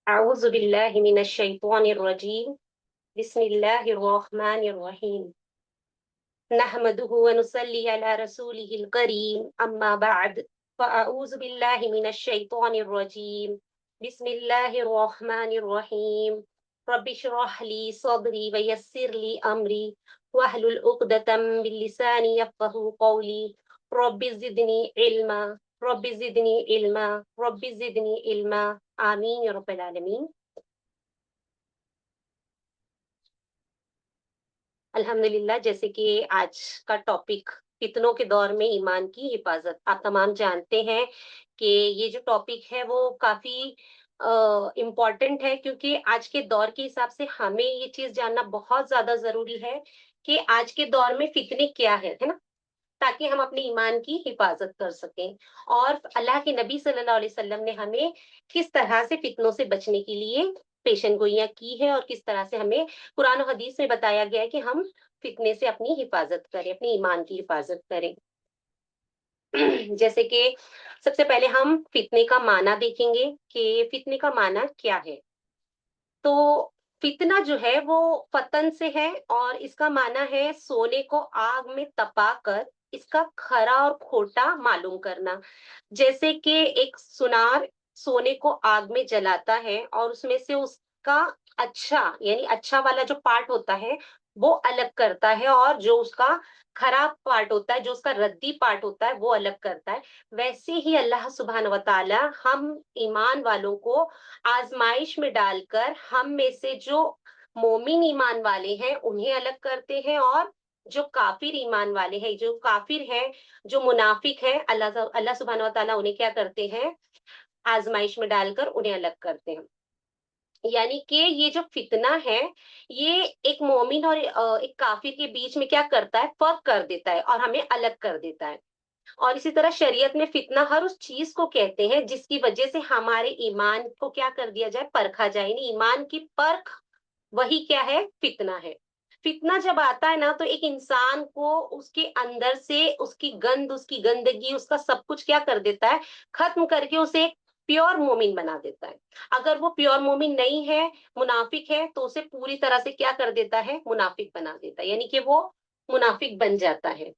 أعوذ بالله من الشيطان الرجيم. بسم الله الرحمن الرحيم. نحمده ونصلي على رسوله الكريم أما بعد فأعوذ بالله من الشيطان الرجيم. بسم الله الرحمن الرحيم. رب اشرح لي صدري ويسر لي أمري واحلل عقدة من لساني يفقهوا قولي. رب زدني علما. رب زدني علما. رب زدني علما. آمين يا رب العالمين. अल्हम्दुलिल्लाह, जैसे कि आज का टॉपिक फितनों के दौर में ईमान की हिफाजत। आप तमाम जानते हैं कि ये जो टॉपिक है वो काफी इम्पोर्टेंट है, क्योंकि आज के दौर के हिसाब से हमें ये चीज जानना बहुत ज्यादा जरूरी है कि आज के दौर में फितने क्या है ना, ताकि हम अपने ईमान की हिफाजत कर सकें। और अल्लाह के नबी सल्लल्लाहु अलैहि वसल्लम ने हमें किस तरह से फितनों से बचने के लिए पेशन गोइयां की है, और किस तरह से हमें कुरान और हदीस में बताया गया है कि हम फितने से अपनी हिफाजत करें, अपने ईमान की हिफाजत करें। जैसे कि सबसे पहले हम फितने का माना देखेंगे कि फितने का माना क्या है। तो फितना जो है वो फतन से है, और इसका माना है सोने को आग में तपा कर इसका खरा और खोटा मालूम करना। जैसे कि एक सुनार सोने को आग में जलाता है और उसमें से उसका अच्छा यानी अच्छा वाला जो पार्ट होता है वो अलग करता है, और जो उसका खराब पार्ट होता है, जो उसका रद्दी पार्ट होता है, वो अलग करता है। वैसे ही अल्लाह सुब्हान व तआला हम ईमान वालों को आजमाइश में डालकर हम में से जो मोमिन ईमान वाले हैं उन्हें अलग करते हैं, और जो काफिर ईमान वाले हैं, जो काफिर हैं, जो मुनाफिक हैं, अल्लाह अल्लाह सुब्हान व तआला उन्हें क्या करते हैं, आजमाइश में डालकर उन्हें अलग करते हैं। यानी कि ये जो फितना है, ये एक मोमिन और एक काफिर के बीच में क्या करता है, फर्क कर देता है और हमें अलग कर देता है। और इसी तरह शरीयत में फितना हर उस चीज को कहते हैं जिसकी वजह से हमारे ईमान को क्या कर दिया जाए, परखा जाए। यानी ईमान की परख वही क्या है, फितना है। फितना जब आता है ना, तो एक इंसान को उसके अंदर से उसकी गंद, उसकी गंदगी, उसका सब कुछ क्या कर देता है, खत्म करके उसे एक प्योर मोमिन बना देता है। अगर वो प्योर मोमिन नहीं है, मुनाफिक है, तो उसे पूरी तरह से क्या कर देता है, मुनाफिक बना देता है, यानी कि वो मुनाफिक बन जाता है।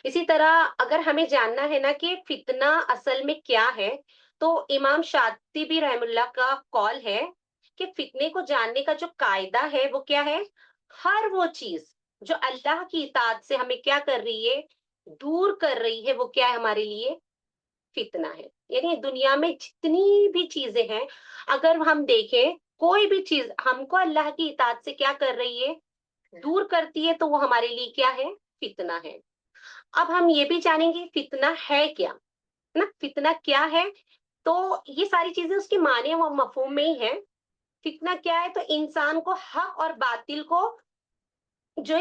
इसी तरह अगर हमें जानना है ना कि फितना असल में क्या है, तो इमाम शातिबी रहमुल्लाह का कॉल है कि फितने को जानने का जो कायदा है वो क्या है, हर वो चीज जो अल्लाह की इताअत से हमें क्या कर रही है, दूर कर रही है, वो क्या है हमारे लिए, फितना है। यानी दुनिया में जितनी भी चीजें हैं, अगर हम देखें कोई भी चीज हमको अल्लाह की इताअत से क्या कर रही है, दूर करती है, तो वो हमारे लिए क्या है, फितना है। अब हम ये भी जानेंगे फितना है क्या, है ना, फितना क्या है। तो ये सारी चीजें उसके माने और मफहूम में ही है। फितना क्या है, तो इंसान को हक और बातिल को जो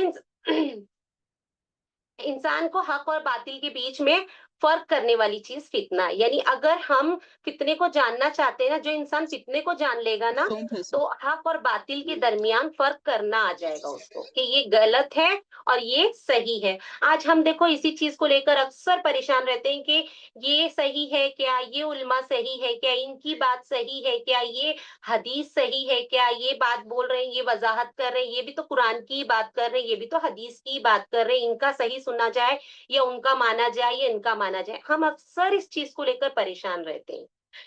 इंसान को हक और बातिल के बीच में फर्क करने वाली चीज फितना है। यानी अगर हम फितने को जानना चाहते हैं ना, जो इंसान फितने को जान लेगा ना, तो हक और बातिल के दरमियान फर्क करना आ जाएगा उसको कि ये गलत है और ये सही है। आज हम देखो इसी चीज को लेकर अक्सर परेशान रहते हैं कि ये सही है क्या, ये उल्मा सही है क्या, इनकी बात सही है क्या, ये हदीस सही है क्या, ये बात बोल रहे हैं, ये वजाहत कर रहे हैं, ये भी तो कुरान की बात कर रहे हैं, ये भी तो हदीस की बात कर रहे हैं, इनका सही सुना जाए या उनका माना जाए या इनका माना जाए। हम अक्सर इस चीज को लेकर परेशान रहते हैं।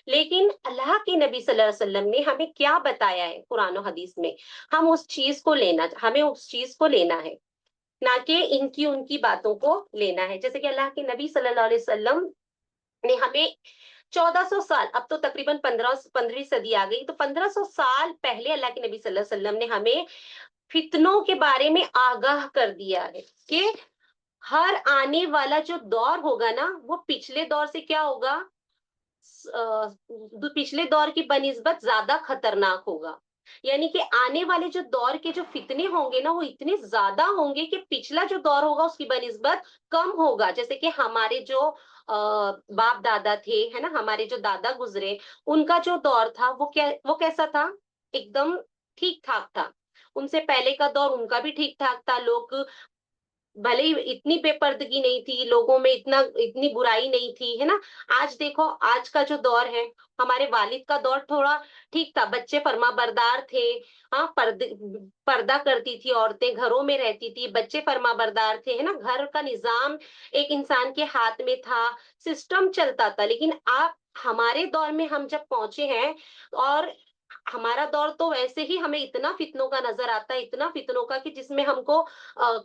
लेकिन अल्लाह के नबी सल्लल्लाहु अलैहि वसल्लम ने हमें क्या बताया है कुरान और हदीस में, हम उस चीज को लेना, हमें उस चीज को लेना है, ना कि इनकी उनकी बातों को लेना है। जैसे कि अल्लाह के नबी सल्लल्लाहु अलैहि वसल्लम ने हमें 1400 साल, अब तो तकरीबन 15वीं सदी आ गई, तो 1500 साल पहले अल्लाह के नबी सल्लल्लाहु अलैहि वसल्लम ने हमें फितनों के बारे में आगाह कर दिया है कि हर आने वाला जो दौर होगा ना, वो पिछले दौर से क्या होगा, पिछले दौर की बनिस्बत ज्यादा खतरनाक होगा। यानी कि आने वाले जो दौर के जो फितने होंगे ना, वो इतने ज्यादा होंगे कि पिछला जो दौर होगा उसकी बनिस्बत कम होगा। जैसे कि हमारे जो बाप दादा थे, है ना, हमारे जो दादा गुजरे, उनका जो दौर था वो कैसा था, एकदम ठीक ठाक था। उनसे पहले का दौर उनका भी ठीक ठाक था। लोग भले ही इतनी बेपर्दगी नहीं थी लोगों में, इतनी बुराई नहीं थी, है ना। आज देखो, आज का जो दौर है, हमारे वालिद का दौर थोड़ा ठीक था, बच्चे फर्माबरदार थे। हाँ, पर्दा करती थी औरतें, घरों में रहती थी, बच्चे फर्माबरदार थे, है ना, घर का निजाम एक इंसान के हाथ में था, सिस्टम चलता था। लेकिन आप, हमारे दौर में हम जब पहुंचे हैं, और हमारा दौर तो वैसे ही हमें इतना फितनों का नजर आता है, इतना फितनों का, कि जिसमें हमको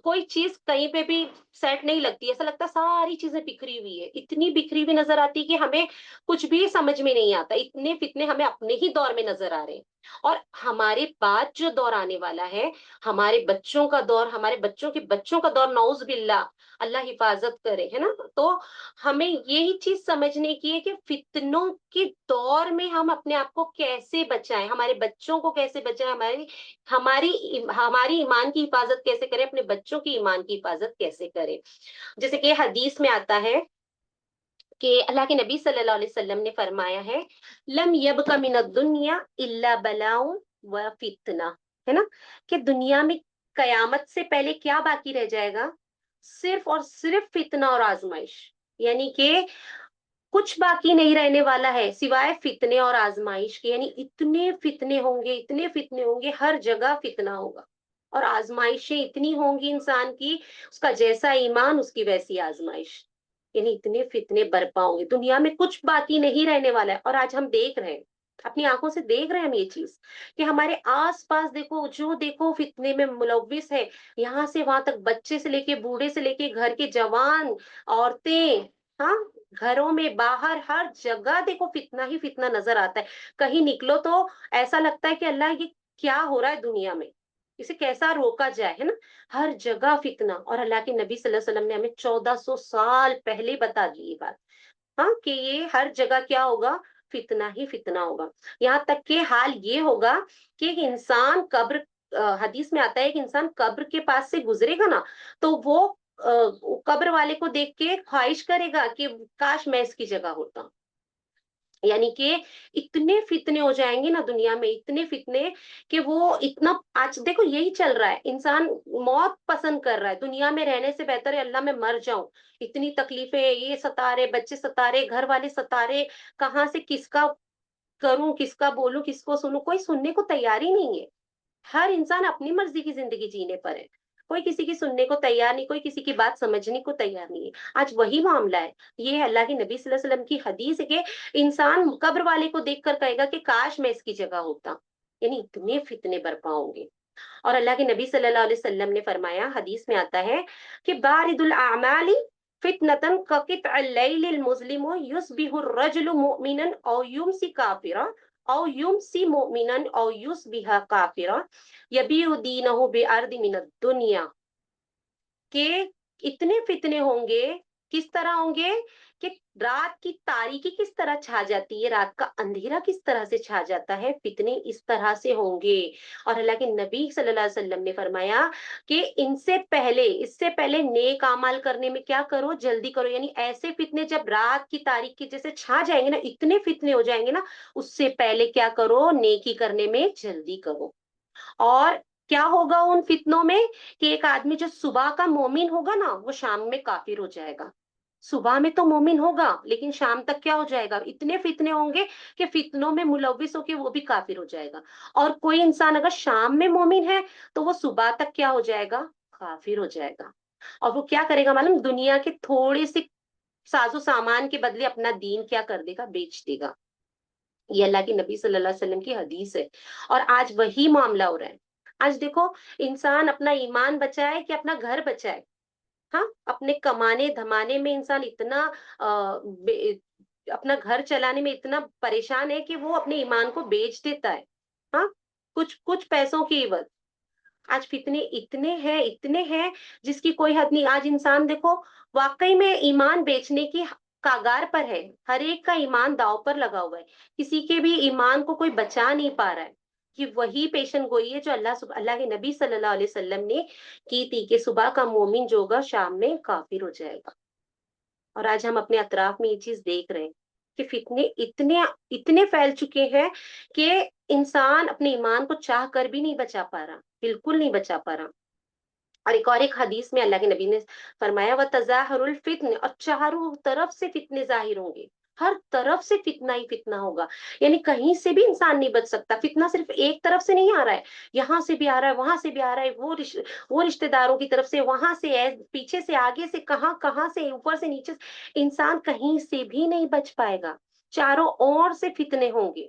कोई चीज कहीं पे भी सेट नहीं लगती, ऐसा लगता है सारी चीजें बिखरी हुई है, इतनी बिखरी हुई नजर आती है कि हमें कुछ भी समझ में नहीं आता, इतने फितने हमें अपने ही दौर में नजर आ रहे हैं। और हमारे बाद जो दौर आने वाला है, हमारे बच्चों का दौर, हमारे बच्चों के बच्चों का दौर, नौज बिल्ला, अल्लाह हिफाजत करे, है ना। तो हमें यही चीज समझने की है कि फितनों के दौर में हम अपने आप को कैसे बचाएं, हमारे बच्चों को कैसे बचाएं, हमारी हमारी ईमान की हिफाजत कैसे करें, अपने बच्चों की ईमान की हिफाजत कैसे करें। जैसे कि हदीस में आता है कि अल्लाह के नबी सल्लल्लाहु अलैहि वसल्लम ने फरमाया है, लम यबका मिन दुनिया इल्ला बलाउ व फितना, है ना, कि दुनिया में कयामत से पहले क्या बाकी रह जाएगा, सिर्फ और सिर्फ फितना और आजमाइश। यानी कि कुछ बाकी नहीं रहने वाला है सिवाय फितने और आजमाइश के। यानी इतने फितने होंगे, इतने फितने होंगे, हर जगह फितना होगा, और आजमाइशें इतनी होंगी इंसान की, उसका जैसा ईमान उसकी वैसी आजमाइश। यानी इतने फितने बरपा होंगे, दुनिया में कुछ बाकी नहीं रहने वाला है। और आज हम देख रहे हैं, अपनी आंखों से देख रहे हैं हम ये चीज, कि हमारे आस पास देखो, जो देखो फितने में मुलव्विस है, यहाँ से वहां तक, बच्चे से लेके बूढ़े से लेके घर के जवान, औरतें, हाँ, घरों में बाहर हर जगह देखो फितना ही फितना नजर आता है। कहीं निकलो तो ऐसा लगता है कि अल्लाह, ये क्या हो रहा है दुनिया में, इसे कैसा रोका जाए, है ना। हर जगह फितना। और अल्लाह के नबी सल्लल्लाहु अलैहि वसल्लम ने हमें 1400 साल पहले बता दी ये बात, हाँ, कि ये हर जगह क्या होगा, फितना ही फितना होगा। यहाँ तक कि हाल ये होगा कि एक इंसान कब्र, हदीस में आता है, एक इंसान कब्र के पास से गुजरेगा ना, तो वो कब्र वाले को देख के ख्वाहिश करेगा कि काश मैं इसकी जगह होता। यानी कि इतने फितने हो जाएंगे ना दुनिया में, इतने फितने, कि वो इतना, आज देखो यही चल रहा है, इंसान मौत पसंद कर रहा है, दुनिया में रहने से बेहतर है अल्लाह मैं मर जाऊं। इतनी तकलीफें, ये सता रहे, बच्चे सता रहे, घर वाले सता रहे, कहाँ से किसका करूं, किसका बोलूं, किसको सुनूं, कोई सुनने को तैयार ही नहीं है। हर इंसान अपनी मर्जी की जिंदगी जीने पर है, कोई किसी की सुनने को तैयार नहीं, कोई किसी की बात समझने को तैयार नहीं है। आज वही मामला है। ये है अल्लाह के नबी सल्लल्लाहु अलैहि वसल्लम की हदीस है कि इंसान कब्र वाले को देखकर कहेगा कि काश मैं इसकी जगह होता। यानी इतने फितने बरपा होंगे। और अल्लाह के नबी सल्लल्लाहु अलैहि वसल्लम ने फरमाया, हदीस में आता है कि बारिदुल आमाली फितनतन ककितअल लैलिल मुज़लिमु युस्बिहु अर्रजुलु मुमिनन औ युमसी काफिरा औ युमसी मुमिनन औ युस्बिहा काफिरा यबीउ दीनहु बिअर्दि मिनद दुनिया। के इतने फितने होंगे, किस तरह होंगे, कि रात की तारीकी किस तरह छा जाती है, रात का अंधेरा किस तरह से छा जाता है, फितने इस तरह से होंगे। और अल्लाह के नबी सल्लल्लाहु अलैहि वसल्लम ने फरमाया कि इनसे पहले, इससे पहले नेक अमाल करने में क्या करो, जल्दी करो। यानी ऐसे फितने जब रात की तारीकी जैसे छा जाएंगे ना, इतने फितने हो जाएंगे ना, उससे पहले क्या करो, नेकी करने में जल्दी करो। और क्या होगा उन फितनों में, कि एक आदमी जो सुबह का मोमिन होगा ना, वो शाम में काफिर हो जाएगा। सुबह में तो मोमिन होगा, लेकिन शाम तक क्या हो जाएगा, इतने फितने होंगे कि फितनों में मुलविस होके वो भी काफिर हो जाएगा। और कोई इंसान अगर शाम में मोमिन है, तो वो सुबह तक क्या हो जाएगा, काफिर हो जाएगा। और वो क्या करेगा मालूम, दुनिया के थोड़े से साजो सामान के बदले अपना दीन क्या कर देगा, बेच देगा। ये अल्लाह की नबी सल्लल्लाहु अलैहि वसल्लम की हदीस है। और आज वही मामला हो रहा है। आज देखो, इंसान अपना ईमान बचाए कि अपना घर बचाए, हाँ, अपने कमाने धमाने में इंसान इतना अपना घर चलाने में इतना परेशान है कि वो अपने ईमान को बेच देता है, हाँ, कुछ कुछ पैसों की एवज। आज फितने इतने हैं जिसकी कोई हद नहीं। आज इंसान देखो, वाकई में ईमान बेचने की कागार पर है, हर एक का ईमान दांव पर लगा हुआ है, किसी के भी ईमान को कोई बचा नहीं पा रहा है। कि वही पेशन गोई है जो अल्लाह के नबी सल्लल्लाहु अलैहि वसल्लम ने की थी, कि सुबह का मोमिन जो होगा शाम में काफिर हो जाएगा। और आज हम अपने अतराफ में ये चीज देख रहे हैं कि फितने इतने इतने फैल चुके हैं कि इंसान अपने ईमान को चाह कर भी नहीं बचा पा रहा, बिल्कुल नहीं बचा पा रहा। اور एक حدیث میں اللہ کے نبی نے فرمایا وہ تظاہر الفتن، اور چاروں طرف سے فتنے ظاہر ہوں گے، ہر طرف سے فتنہ ہی فتنہ ہوگا، یعنی کہیں سے بھی انسان نہیں بچ سکتا، فتنہ صرف ایک طرف سے نہیں آ رہا ہے، یہاں سے بھی آ رہا ہے، وہاں سے بھی آ رہا ہے، وہ رشتے داروں کی طرف سے، وہاں سے ہے، پیچھے سے، آگے سے، کہاں کہاں سے، اوپر سے، نیچے سے، انسان کہیں سے بھی نہیں بچ پائے گا، چاروں اور سے فتنے ہوں گے۔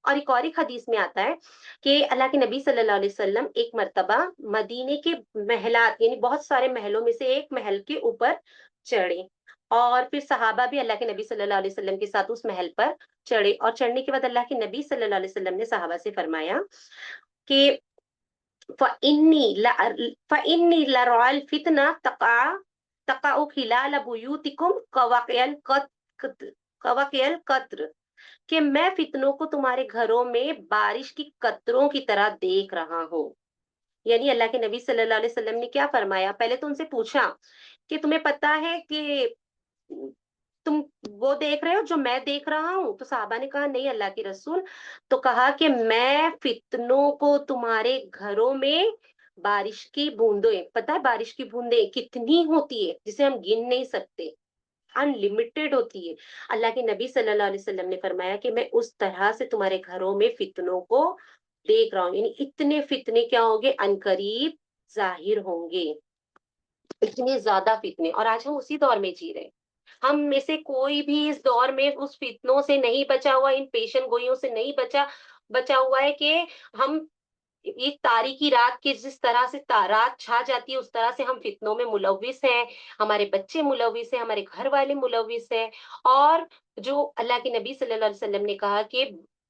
اور ایک حدیث میں آتا ہے کہ اللہ کے نبی صلی اللہ علیہ وسلم ایک مرتبہ مدینے کے محلات، یعنی بہت سارے محلوں میں سے ایک محل کے اوپر چڑھے، اور پھر صحابہ بھی اللہ کے نبی صلی اللہ علیہ وسلم کے ساتھ اس محل پر چڑھے، اور چڑھنے کے بعد اللہ کے نبی صلی اللہ علیہ وسلم نے صحابہ سے فرمایا کہ فَإِنِّي فَإِنِّي لَرَعَى الْفِتْنَةَ تَقَعُ خِلَالَ بُيُوتِكُمْ كَوَقْعِ الْقَطْرِ، کہ میں فتنوں کو تمہارے گھروں میں بارش کی قطروں کی طرح دیکھ رہا ہوں۔ یعنی اللہ کے نبی صلی اللہ علیہ وسلم نے کیا فرمایا، پہلے تو ان سے پوچھا کہ تمہیں پتا ہے کہ تم وہ دیکھ رہے ہو جو میں دیکھ رہا ہوں؟ تو صحابہ نے کہا نہیں اللہ کے رسول، تو کہا کہ میں فتنوں کو تمہارے گھروں میں بارش کی بوندیں، پتہ ہے بارش کی بوندیں کتنی ہوتی ہے جسے ہم گن نہیں سکتے، ان لمیٹڈ ہوتی ہے، اللہ کے نبی صلی اللہ علیہ وسلم نے فرمایا کہ میں اس طرح سے تمہارے گھروں میں فتنوں کو دیکھ رہا ہوں، یعنی اتنے فتنے کیا ہوں گے، عنقریب ظاہر ہوں گے، اتنے زیادہ فتنے، اور آج ہم اسی دور میں جی رہے ہیں۔ ہم میں سے کوئی بھی اس دور میں اس فتنوں سے نہیں بچا ہوا، ان پیشن گوئیوں سے نہیں بچا ہوا ہے کہ ہم یہ تاریخی رات کے جس طرح سے رات چھا جاتی ہے اس طرح سے ہم فتنوں میں ملوث ہیں، ہمارے بچے ملوث ہیں، ہمارے گھر والے ملوث ہیں، اور جو اللہ کے نبی صلی اللہ علیہ وسلم نے کہا کہ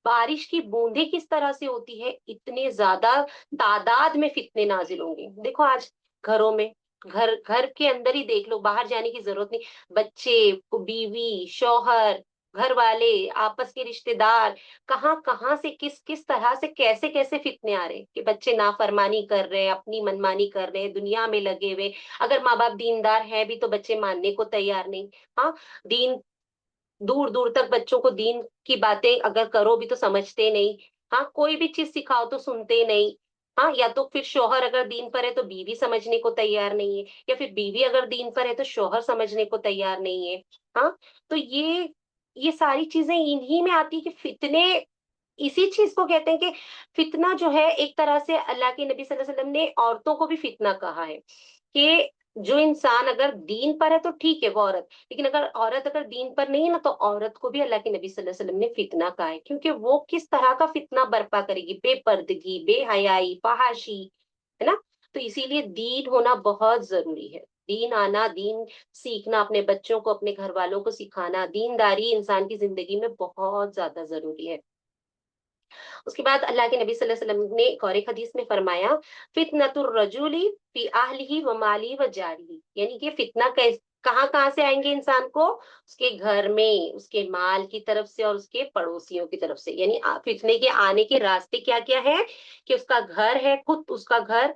بارش کی بوندیں کس طرح سے ہوتی ہے، اتنے زیادہ تعداد میں فتنے نازل ہوں گے۔ دیکھو آج گھروں میں، گھر کے اندر ہی دیکھ لو، باہر جانے کی ضرورت نہیں، بچے، بیوی، شوہر، گھر والے، آپس کے رشتے دار، کہاں کہاں سے کس کس طرح سے کیسے کیسے فتنے آ رہے ہیں کہ بچے نافرمانی کر رہے ہیں، اپنی منمانی کر رہے ہیں، دنیا میں لگے ہوئے، اگر ماں باپ دیندار ہے بھی تو بچے ماننے کو تیار نہیں۔ ہاں، دین، دور دور تک بچوں کو دین کی باتیں اگر کرو بھی تو سمجھتے نہیں، ہاں کوئی بھی چیز سکھاؤ تو سنتے نہیں، ہاں یا تو پھر شوہر اگر دین پر ہے تو بیوی سمجھنے کو تیار نہیں ہے، یا پھر بیوی اگر دین پر ہے تو شوہر سمجھنے کو تیار نہیں ہے۔ ہاں، تو یہ ساری چیزیں انہی میں آتی کہ فتنے، اسی چیز کو کہتے ہیں کہ فتنہ جو ہے ایک طرح سے اللہ کے نبی صلی اللہ علیہ وسلم نے عورتوں کو بھی فتنہ کہا ہے، کہ جو انسان اگر دین پر ہے تو ٹھیک ہے وہ عورت، لیکن اگر عورت اگر دین پر نہیں ہے نا تو عورت کو بھی اللہ کے نبی صلی اللہ علیہ وسلم نے فتنہ کہا ہے، کیونکہ وہ کس طرح کا فتنہ برپا کرے گی، بے پردگی، بے حیائی، فحاشی، ہے نا؟ تو اسی لیے دین ہونا بہت ضروری ہے، دین آنا، دین سیکھنا، اپنے بچوں کو، اپنے گھر والوں کو سکھانا، دینداری انسان کی زندگی میں بہت زیادہ ضروری ہے۔ اس کے بعد اللہ کے نبی صلی اللہ علیہ وسلم نے ایک اور ایک حدیث میں فرمایا فتنۃ الرجل فی اہلہ و مالی و جارہ، یعنی کہ فتنہ کہاں کہاں سے آئیں گے انسان کو، اس کے گھر میں، اس کے مال کی طرف سے، اور اس کے پڑوسیوں کی طرف سے، یعنی فتنے کے آنے کے راستے کیا کیا ہے، کہ اس کا گھر ہے، خود اس کا گھر،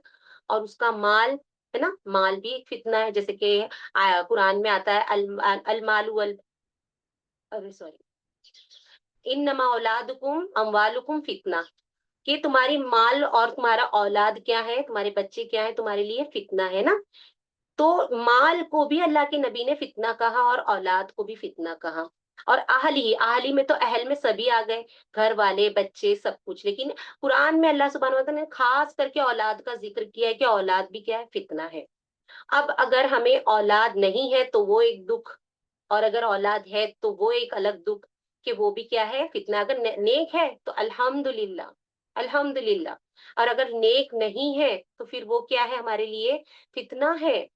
اور اس کا مال ہے نا، مال بھی ایک فتنہ ہے، جیسے کہ قرآن میں آتا ہے المال سوری، انما اولادکم اموالکم فتنہ، کہ تمہاری مال اور تمہارا اولاد کیا ہے، تمہارے بچے کیا ہے، تمہارے لیے فتنہ ہے نا۔ تو مال کو بھی اللہ کے نبی نے فتنہ کہا، اور اولاد کو بھی فتنہ کہا، اور اہلی میں تو اہل میں سبھی آ گئے، گھر والے، بچے، سب کچھ، لیکن قرآن میں اللہ سبحانہ وتعالی نے خاص کر کے اولاد کا ذکر کیا ہے کہ اولاد بھی کیا ہے، فتنہ ہے۔ اب اگر ہمیں اولاد نہیں ہے تو وہ ایک دکھ، اور اگر اولاد ہے تو وہ ایک الگ دکھ، کہ وہ بھی کیا ہے، فتنہ۔ اگر نیک ہے تو الحمدللہ، الحمدللہ، اور اگر نیک نہیں ہے تو پھر وہ کیا ہے، ہمارے لیے فتنہ ہے۔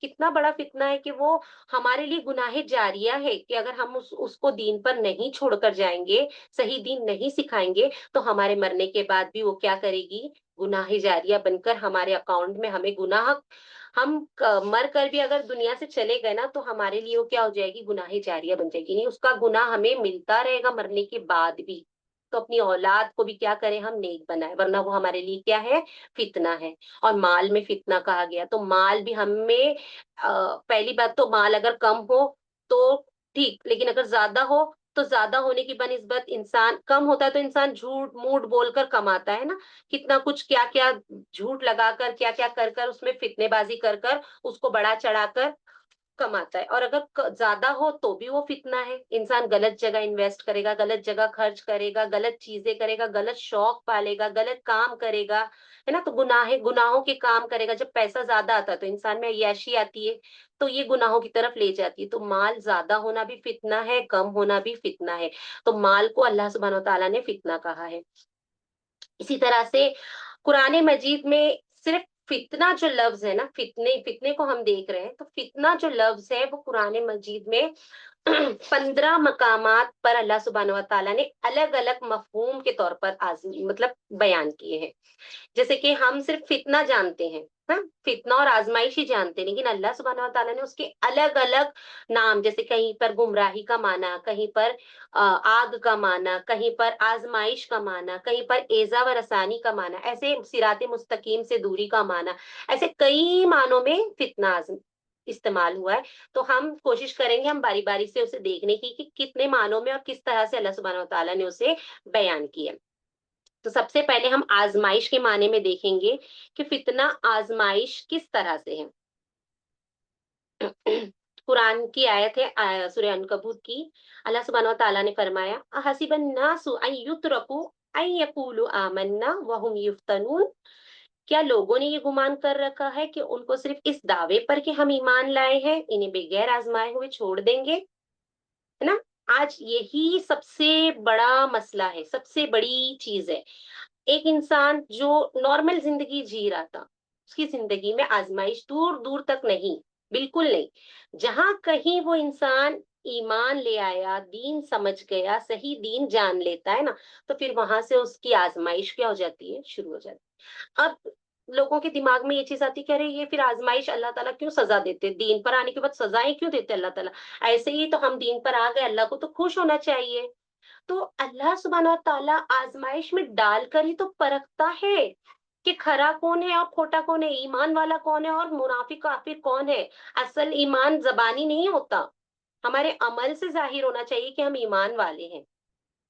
کتنا بڑا فتنہ ہے کہ وہ ہمارے لیے گناہ جاریہ ہے، کہ اگر ہم اس کو دین پر نہیں چھوڑ کر جائیں گے، صحیح دین نہیں سکھائیں گے، تو ہمارے مرنے کے بعد بھی وہ کیا کرے گی، گناہ جاریہ بن کر ہمارے اکاؤنٹ میں ہمیں گناہ، ہم مر کر بھی اگر دنیا سے چلے گئے نا تو ہمارے لیے وہ کیا ہو جائے گی، گناہ جاریہ بن جائے گی، نہیں اس کا گناہ ہمیں ملتا رہے گا مرنے کے بعد بھی۔ تو اپنی اولاد کو بھی کیا کریں، ہم نیک بنائیں، ورنہ وہ ہمارے لیے کیا ہے، فتنہ ہے۔ اور مال میں فتنہ کہا گیا تو مال بھی ہمیں، پہلی بات تو مال اگر کم ہو تو ٹھیک، لیکن اگر زیادہ ہو तो ज्यादा होने की बनिस्बत इंसान कम होता है तो इंसान झूठ मूठ बोलकर कमाता है ना, कितना कुछ क्या क्या झूठ लगाकर क्या क्या कर कर उसमें फितनेबाजी कर कर उसको बड़ा चढ़ाकर कमाता है। और अगर ज्यादा हो तो भी वो फितना है, इंसान गलत जगह इन्वेस्ट करेगा, गलत जगह खर्च करेगा, गलत चीजें करेगा, गलत शौक पालेगा, गलत काम करेगा, है ना, तो गुनाहों के काम करेगा। जब पैसा ज्यादा आता है तो इंसान में अय्याशी आती है, तो ये गुनाहों की तरफ ले जाती है। तो माल ज्यादा होना भी फितना है, कम होना भी फितना है। तो माल को अल्लाह सुब्हानो तआला ने फितना कहा है। इसी तरह से कुरान मजीद में सिर्फ फितना जो लफ्ज है ना, फितने फितने को हम देख रहे हैं, तो फितना जो लफ्ज है वो कुरान मजीद में 15 मकामात पर अल्लाह सुब्हानहू व तआला ने अलग अलग मफहूम के तौर पर मतलब बयान किए हैं। जैसे कि हम सिर्फ फितना जानते हैं, हाँ, फितना और आजमाइश ही जानते हैं, लेकिन अल्लाह सुब्हानहू व तआला ने उसके अलग अलग नाम, जैसे कहीं पर गुमराही का माना, कहीं पर आग का माना, कहीं पर आजमाइश का माना, कहीं पर एजा व रसानी का माना, ऐसे सिराते मुस्तकीम से दूरी का माना, ऐसे कई मानों में फितना इस्तेमाल हुआ है। तो हम कोशिश करेंगे हम बारी बारी से उसे देखने की कि कितने मानों में और किस तरह से अल्लाह सुब्हानहू व तआला ने उसे बयान किया। तो सबसे पहले हम आजमाइश के माने में देखेंगे कि फितना आजमाइश किस तरह से है। कुरान की आयत है सूरह अनकबूत की। अल्लाह सुब्हानहू व तआला ने फरमाया, अहसिबन नासु अन युतरकू अन यकूलू आमन्ना व हुम युफ्तनून। क्या लोगों ने ये गुमान कर रखा है कि उनको सिर्फ इस दावे पर कि हम ईमान लाए हैं, इन्हें बगैर आजमाए हुए छोड़ देंगे, है ना। आज यही सबसे बड़ा मसला है, सबसे बड़ी चीज है। एक इंसान जो नॉर्मल जिंदगी जी रहा था, उसकी जिंदगी में आजमाइश दूर दूर तक नहीं, बिल्कुल नहीं। जहां कहीं वो इंसान ईमान ले आया, दीन समझ गया, सही दीन जान लेता है ना, तो फिर वहां से उसकी आजमाइश क्या हो जाती है, शुरू हो जाती है। अब लोगों के दिमाग में ये चीज आती है कि अरे ये फिर आजमाइश अल्लाह ताला क्यों सजा देते, दीन पर आने के बाद सजाएं क्यों देते अल्लाह ताला, ऐसे ही तो हम दीन पर आ गए, अल्लाह को तो खुश होना चाहिए। तो अल्लाह सुब्हानहू व तआला आजमाइश में डालकर ही तो परखता है कि खरा कौन है और खोटा कौन है, ईमान वाला कौन है और मुनाफिक काफिर कौन है। असल ईमान जबानी नहीं होता, हमारे अमल से जाहिर होना चाहिए कि हम ईमान वाले हैं।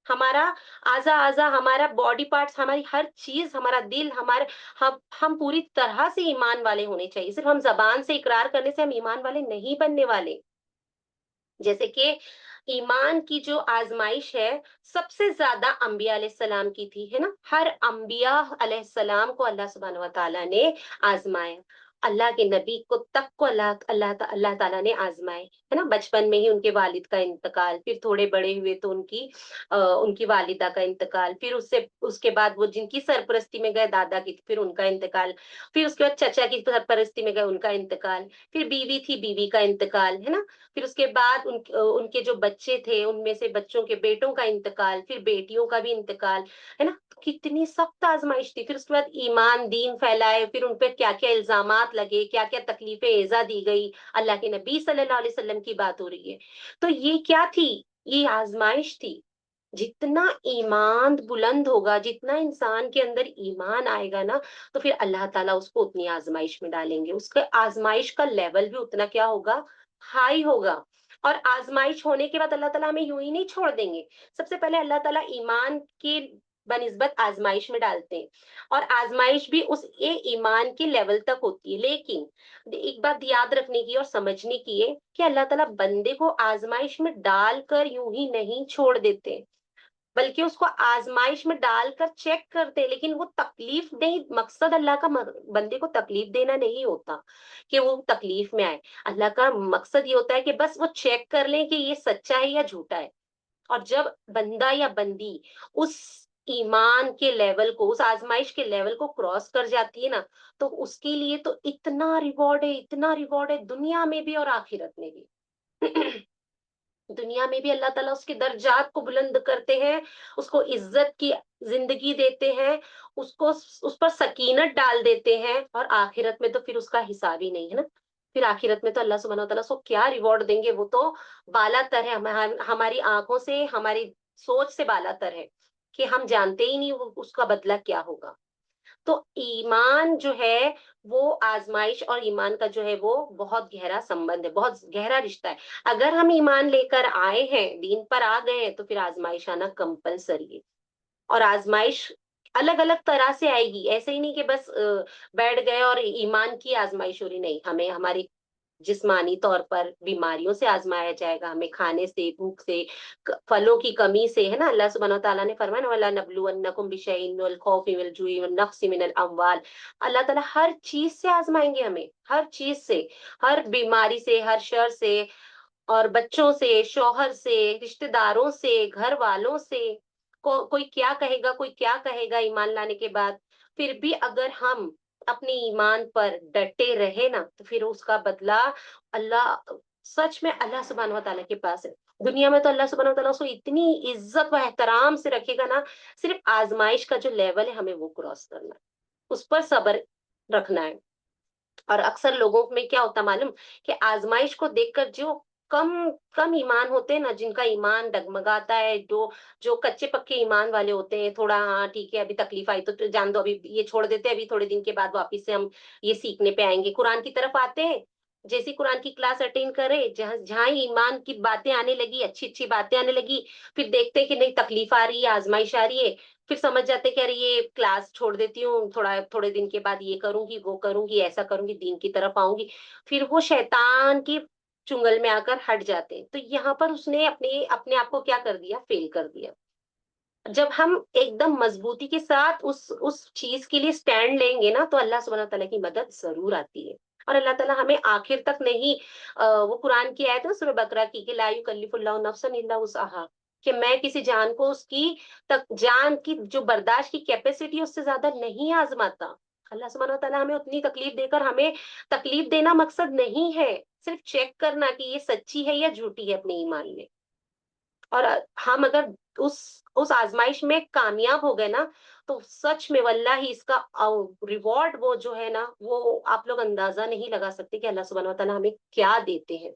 हमारा आजा आजा, हमारा बॉडी पार्ट्स, हमारी हर चीज, हमारा दिल, हमारे हम पूरी तरह से ईमान वाले होने चाहिए। सिर्फ हम जबान से इकरार करने से हम ईमान वाले नहीं बनने वाले। जैसे कि ईमान की जो आजमाइश है सबसे ज्यादा अंबिया अलैहिस्सलाम की थी, है ना। हर अंबिया अलैहिस्सलाम को अल्लाह सुब्हानहू व तआला ने आजमाया। अल्लाह के नबी को तक को अल्लाह ताला ने आजमाए, है ना। बचपन में ही उनके वालिद का इंतकाल, फिर थोड़े बड़े हुए तो उनकी वालिदा का इंतकाल, फिर उससे उसके बाद वो जिनकी सरपरस्ती में गए दादा की, फिर उनका इंतकाल, फिर उसके बाद चचा की सरपरस्ती में गए उनका इंतकाल, फिर बीवी थी बीवी का इंतकाल, है ना। फिर उसके बाद उनके जो बच्चे थे उनमें से बच्चों के बेटों का इंतकाल, फिर बेटियों का भी इंतकाल, है ना। तो कितनी सख्त आजमाइश थी। फिर उसके बाद ईमान दीन फैलाए, फिर उन पे क्या क्या इल्जामात लगे, क्या क्या तकलीफें एजा दी गई। अल्लाह के नबी सल्लल्लाहु अलैहि वसल्लम की बात हो रही है। तो ये क्या थी, ये आजमाइश थी। जितना ईमान बुलंद होगा, जितना इंसान के अंदर ईमान आएगा ना, तो फिर अल्लाह ताला उसको उतनी आजमाइश में डालेंगे, उसके आजमाइश का लेवल भी उतना क्या होगा, हाई होगा। और आजमाइश होने के बाद अल्लाह ताला हमें यूं ही नहीं छोड़ देंगे। सबसे पहले अल्लाह ताला ईमान की बनिस्बत आजमाइश में डालते हैं, और आजमाइश भी उस ए ईमान के लेवल तक होती है। लेकिन एक बात याद रखने की और समझने की है कि अल्लाह ताला बंदे को आजमाइश में डालकर यूं ही नहीं छोड़ देते, बल्कि उसको आजमाइश में डालकर चेक करते हैं। लेकिन वो तकलीफ नहीं, मकसद अल्लाह का बंदे को तकलीफ देना नहीं होता कि वो तकलीफ में आए। अल्लाह का मकसद ये होता है कि बस वो चेक कर लें कि ये सच्चा है या झूठा है। और जब बंदा या बंदी उस ईमान के लेवल को, उस आजमाइश के लेवल को क्रॉस कर जाती है ना, तो उसके लिए तो इतना रिवॉर्ड है, इतना रिवॉर्ड है, दुनिया में भी और आखिरत में भी। दुनिया में भी अल्लाह ताला उसके दर्जात को बुलंद करते हैं, उसको इज्जत की जिंदगी देते हैं, उसको उस पर सकीनत डाल देते हैं। और आखिरत में तो फिर उसका हिसाब ही नहीं है ना। फिर आखिरत में तो अल्लाह सुब्हानहू व तआला उसको क्या रिवॉर्ड देंगे, वो तो बालातर है, हमारी आंखों से, हमारी सोच से बालातर है, कि हम जानते ही नहीं वो उसका बदला क्या होगा। तो ईमान जो है وہ آزمائش اور ایمان کا جو ہے وہ بہت گہرا سمبند ہے، بہت گہرا رشتہ ہے۔ اگر ہم ایمان لے کر آئے ہیں، دین پر آ گئے ہیں، تو پھر آزمائش آنا کمپلسری ہے۔ اور آزمائش الگ الگ طرح سے آئے گی، ایسے ہی نہیں کہ بس بیٹھ گئے اور ایمان کی آزمائش ہو رہی، نہیں، ہمیں ہماری جسمانی طور پر بیماریوں سے آزمایا جائے گا، ہمیں کھانے سے، بھوک سے، پھلوں کی کمی سے، ہے نا، اللہ سبحانہ وتعالیٰ نے فرمایا نا، وَلَنَبْلُوَنَّكُمْ بِشَيْءٍ مِّنَ الْخَوْفِ وَالْجُوعِ وَالنَّقْصِ مِنَ الْأَمْوَالِ۔ اللہ تعالیٰ ہر چیز سے آزمائیں گے ہمیں، ہر چیز سے، ہر بیماری سے، ہر شر سے، اور بچوں سے، شوہر سے، رشتہ داروں سے، گھر والوں سے، کوئی کیا کہے گا، کوئی کیا کہے گا ایمان لانے کے بعد، پھر بھی اگر ہم اپنے ایمان پر ڈٹے رہے نا، تو پھر اس کا بدلہ اللہ، سچ میں اللہ سبحانہ و تعالیٰ کے پاس ہے۔ دنیا میں تو اللہ سبحانہ و تعالیٰ اس کو اتنی عزت و احترام سے رکھے گا نا، صرف آزمائش کا جو لیول ہے ہمیں وہ کراس کرنا ہے، اس پر صبر رکھنا ہے۔ اور اکثر لوگوں میں کیا ہوتا معلوم، کہ آزمائش کو دیکھ کر جو کم کم ایمان ہوتے ہیں نا، جن کا ایمان ڈگمگاتا ہے، جو کچے پکے ایمان والے ہوتے ہیں، تھوڑا ہاں ٹھیک ہے ابھی تکلیف آئی تو جان دو، ابھی یہ چھوڑ دیتے ہیں، ابھی تھوڑے دن کے بعد واپس سے ہم یہ سیکھنے پہ آئیں گے، قرآن کی طرف آتے ہیں، جیسی قرآن کی کلاس اٹینڈ کرے، جہاں جہاں ہی ایمان کی باتیں آنے لگی، اچھی اچھی باتیں آنے لگی، پھر دیکھتے ہیں کہ نہیں، تکلیف آ رہی ہے، آزمائش آ رہی ہے، پھر سمجھ جاتے کہ ارے یہ کلاس چھوڑ دیتی ہوں، تھوڑے دن کے بعد یہ کروں گی، وہ کروں گی، ایسا کروں گی، دین کی طرف آؤں گی، پھر وہ شیطان کی چنگل میں آ کر ہٹ جاتے ہیں۔ تو یہاں پر اس نے اپنے آپ کو کیا کر دیا، فیل کر دیا۔ جب ہم ایک دم مضبوطی کے ساتھ اس چیز کے لیے اسٹینڈ لیں گے نا، تو اللہ سبحانہ تعالیٰ کی مدد ضرور آتی ہے۔ اور اللہ تعالیٰ ہمیں آخر تک نہیں، وہ قرآن کی آیت ہے سورہ بقرہ کی، کہ لا یکلف اللہ نفسا الا وسعها، کہ میں کسی جان کو اس کی تک جان کی جو برداشت کی کیپیسٹی ہے اس سے زیادہ نہیں آزماتا۔ اللہ سبحانہ تعالیٰ ہمیں اتنی تکلیف دے کر، ہمیں تکلیف دینا مقصد نہیں ہے، صرف چیک کرنا کہ یہ سچی ہے یا جھوٹی ہے اپنے ایمان میں۔ اور ہم اگر اس اس آزمائش میں کامیاب ہو گئے نا، تو سچ میں واللہ ہی اس کا ریوارڈ وہ جو ہے نا، وہ آپ لوگ اندازہ نہیں لگا سکتے کہ اللہ سبحانہ وتعالیٰ ہمیں کیا دیتے ہیں۔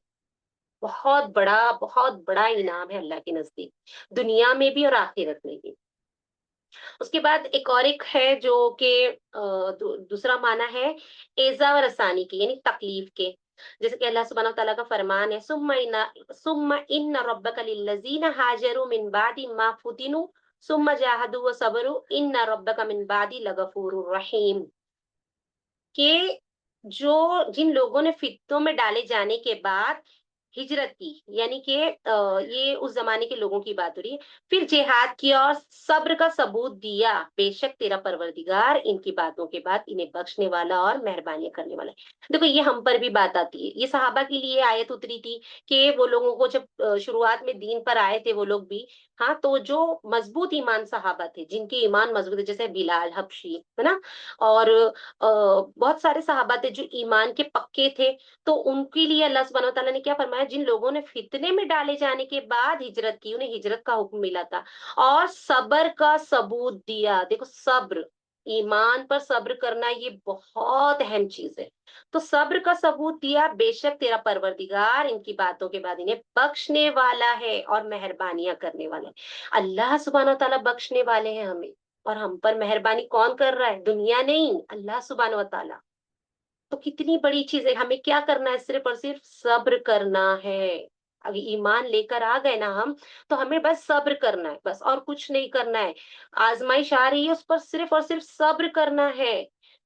بہت بڑا انعام ہے اللہ کے نزدیک، دنیا میں بھی اور آخرت میں بھی۔ اس کے بعد ایک ہے جو کہ دوسرا معنی ہے ایزا و رسانی کی، یعنی تکلیف کے، جیسے کہ اللہ سبحانہ تعالیٰ کا فرمان ہے، ثم ان ربک للذین ہاجروا من بعد ما فتنوا ثم جاہدوا وصبروا ان ربک من بعد لغفور رحیم، کہ جن لوگوں نے فتنوں میں ڈالے جانے کے بعد ہجرت کی، یعنی کہ یہ اس زمانے کے لوگوں کی بات ہو رہی ہے، پھر جہاد کیا اور صبر کا ثبوت دیا، بے شک تیرا پروردگار ان کی باتوں کے بعد انہیں بخشنے والا اور مہربانی کرنے والا ہے۔ دیکھو یہ ہم پر بھی بات آتی ہے، یہ صحابہ کے لیے آیت اتری تھی، کہ وہ لوگوں کو جب شروعات میں دین پر آئے تھے وہ لوگ بھی، ہاں، تو جو مضبوط ایمان صحابہ تھے، جن کے ایمان مضبوط ہے، جیسے بلال حبشی، ہے نا، اور بہت سارے صحابہ تھے جو ایمان کے پکے تھے، تو ان کے لیے اللہ سبحانہ وتعالیٰ نے کیا فرمایا، جن لوگوں نے فتنے میں ڈالے جانے کے بعد ہجرت کی، انہیں ہجرت کا حکم ملا تھا، اور صبر کا ثبوت دیا۔ دیکھو صبر، ایمان پر صبر کرنا یہ بہت اہم چیز ہے، تو صبر کا ثبوت دیا، بے شک تیرا پروردگار ان کی باتوں کے بعد انہیں بخشنے والا ہے اور مہربانیاں کرنے والا ہے۔ اللہ سبحانہ تعالیٰ بخشنے والے ہیں ہمیں، اور ہم پر مہربانی کون کر رہا ہے، دنیا نہیں، اللہ سبحانہ و تعالیٰ۔ تو کتنی بڑی چیز ہے، ہمیں کیا کرنا ہے، صرف اور صرف صبر کرنا ہے۔ اگر ایمان لے کر آ گئے نا ہم، تو ہمیں بس صبر کرنا ہے، بس اور کچھ نہیں کرنا ہے۔ آزمائش آ رہی ہے، اس پر صرف اور صرف صبر کرنا ہے،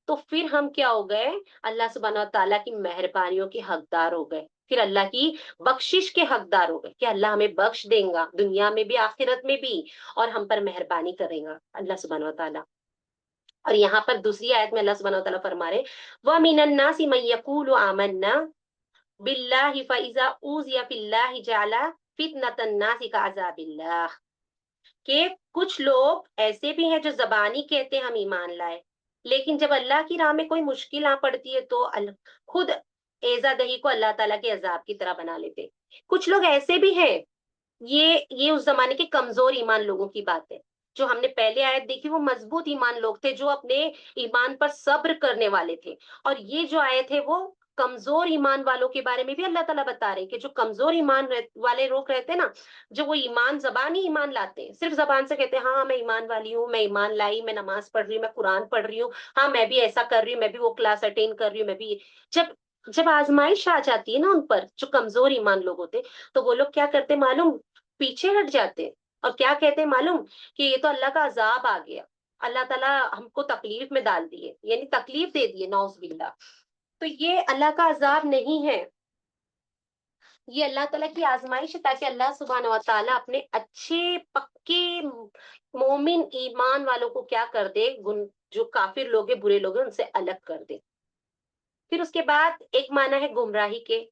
تو پھر ہم کیا ہو گئے، اللہ سبحانہ تعالیٰ کی مہربانیوں کے حقدار ہو گئے، پھر اللہ کی بخشش کے حقدار ہو گئے، کہ اللہ ہمیں بخش دے گا دنیا میں بھی آخرت میں بھی، اور ہم پر مہربانی کرے گا اللہ سبحانہ تعالیٰ۔ اور یہاں پر دوسری آیت میں اللہ سبحانہ وتعالیٰ فرما رہے، وَمِنَ النَّاسِ مَن يَقُولُ آمَنَّا بِاللَّهِ فَإِذَا أُوذِيَ فِي اللَّهِ جَعَلَ فِتْنَةَ النَّاسِ كَعَذَابِ اللَّهِ، کہ کچھ لوگ ایسے بھی ہیں جو زبانی کہتے ہیں ہم ایمان لائے، لیکن جب اللہ کی راہ میں کوئی مشکل آ پڑتی ہے تو خود ایزا دہی کو اللہ تعالیٰ کے عذاب کی طرح بنا لیتے۔ کچھ لوگ ایسے بھی ہیں، یہ اس زمانے کے کمزور ایمان لوگوں کی بات ہے، جو ہم نے پہلے آیت دیکھی وہ مضبوط ایمان لوگ تھے، جو اپنے ایمان پر صبر کرنے والے تھے، اور یہ جو آیت ہے وہ कमजोर ईमान वालों के बारे में भी अल्लाह ताला बता रहे हैं कि जो कमजोर ईमान वाले लोग रहते हैं ना, जो वो ईमान जबानी ईमान लाते हैं, सिर्फ जबान से कहते हैं हाँ मैं ईमान वाली हूँ, मैं ईमान लाई, मैं नमाज पढ़ रही हूँ, मैं कुरान पढ़ रही हूँ, हाँ मैं भी ऐसा कर रही हूँ, मैं भी वो क्लास अटेंड कर रही हूँ, मैं भी। जब जब आजमाइश आ जाती है ना उन पर, जो कमजोर ईमान लोग होते हैं, तो वो लोग क्या करते हैं मालूम, पीछे हट जाते हैं। और क्या कहते हैं मालूम, कि ये तो अल्लाह का अजाब आ गया, अल्लाह ताला हमको तकलीफ में डाल दिए, यानी तकलीफ दे दिए, नौज बिल्ला। तो ये अल्लाह का अजाब नहीं है, ये अल्लाह ताला की आजमाइश है, ताकि अल्लाह सुब्हान व तआला अपने अच्छे पक्के मोमिन ईमान वालों को क्या कर दे, जो काफिर लोग हैं, बुरे लोग हैं, उनसे अलग कर दे। फिर उसके बाद एक माना है गुमराही के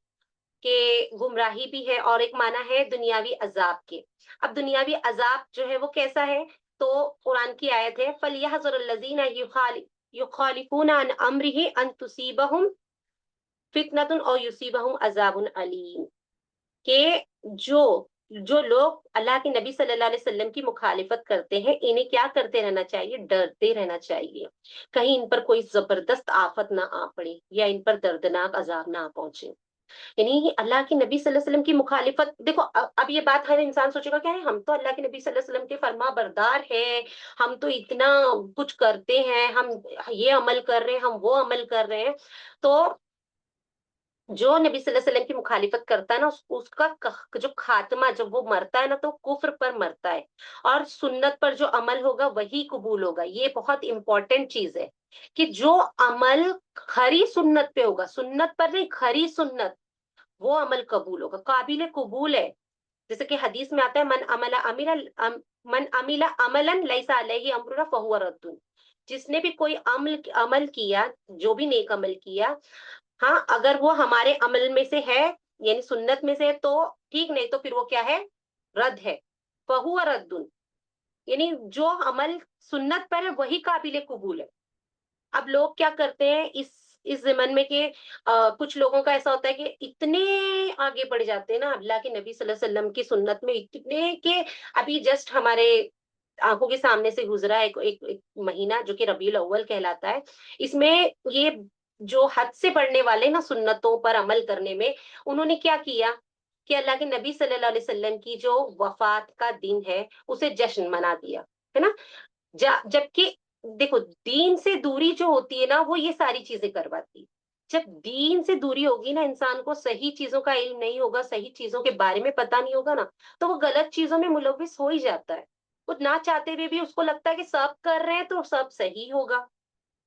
गुमराही भी है, और एक माना है दुनियावी अजाब के। अब दुनियावी अजाब जो है वो कैसा है, तो कुरान की आयत है, फलियहज़रिल्लज़ीना युखालिफूना अन अम्रिही अन तुसीबहुम फितनतुन और युसीबहुम अजाबुन अलीम। के जो जो लोग अल्लाह के नबी सल्लल्लाहु अलैहि वसल्लम की मुखालिफत करते हैं, इन्हें क्या करते रहना चाहिए, डरते रहना चाहिए, कहीं इन पर कोई जबरदस्त आफत ना आ पड़े, या इन पर दर्दनाक अजाब ना आ पहुंचे। यानी अल्लाह के नबी सल्लल्लाहु अलैहि वसल्लम की मुखालिफत देखो, अब ये बात हर इंसान सोचेगा क्या है, हम तो अल्लाह के नबी सल्लल्लाहु अलैहि वसल्लम के फरमा बरदार हैं, हम तो इतना कुछ करते हैं, हम ये अमल कर रहे हैं, हम वो अमल कर रहे हैं। तो जो नबी सल्लल्लाहु अलैहि वसल्लम की मुखालिफत करता है ना, उसका जो खात्मा, जब वो मरता है ना, तो कुफ्र पर मरता है, और सुन्नत पर जो अमल होगा वही कबूल होगा। ये बहुत इंपॉर्टेंट चीज है, कि जो अमल खरी सुन्नत पे होगा, सुन्नत पर नहीं, खरी सुन्नत, वो अमल कबूल होगा, काबिल कबूल है। जैसे कि हदीस में आता है, मन अमिला अमलन लैसा अलैहि अमरुना फहुवा रद्दुन। जिसने भी कोई अमल अमल किया, जो भी नेक अमल किया, हाँ अगर वो हमारे अमल में से है, यानी सुन्नत में से है तो ठीक, नहीं तो फिर वो क्या है, रद्द है। फहुवा रद्दुन, यानी जो अमल सुन्नत पर है वही काबिल कबूल है। अब लोग क्या करते हैं इस ज़मन में कि कुछ लोगों का ऐसा होता है कि इतने आगे बढ़ जाते हैं ना अल्लाह के नबी सल्लल्लाहु अलैहि वसल्लम की सुन्नत में, इतने कि अभी जस्ट हमारे आंखों के सामने से गुजरा एक महीना जो कि रबीउल अव्वल कहलाता है। इसमें ये जो हद से बढ़ने वाले ना सुन्नतों पर अमल करने में, उन्होंने क्या किया कि अल्लाह के नबी सल्लल्लाहु अलैहि वसल्लम की जो वफात का दिन है उसे जश्न मना दिया, है ना। जबकि देखो, दीन से दूरी जो होती है ना, वो ये सारी चीजें करवाती। जब दीन से दूरी होगी ना, इंसान को सही चीजों का इल्म नहीं होगा, सही चीजों के बारे में पता नहीं होगा ना, तो वो गलत चीजों में मुलविस हो ही जाता है। वो ना चाहते हुए भी उसको लगता है कि सब कर रहे हैं तो सब सही होगा,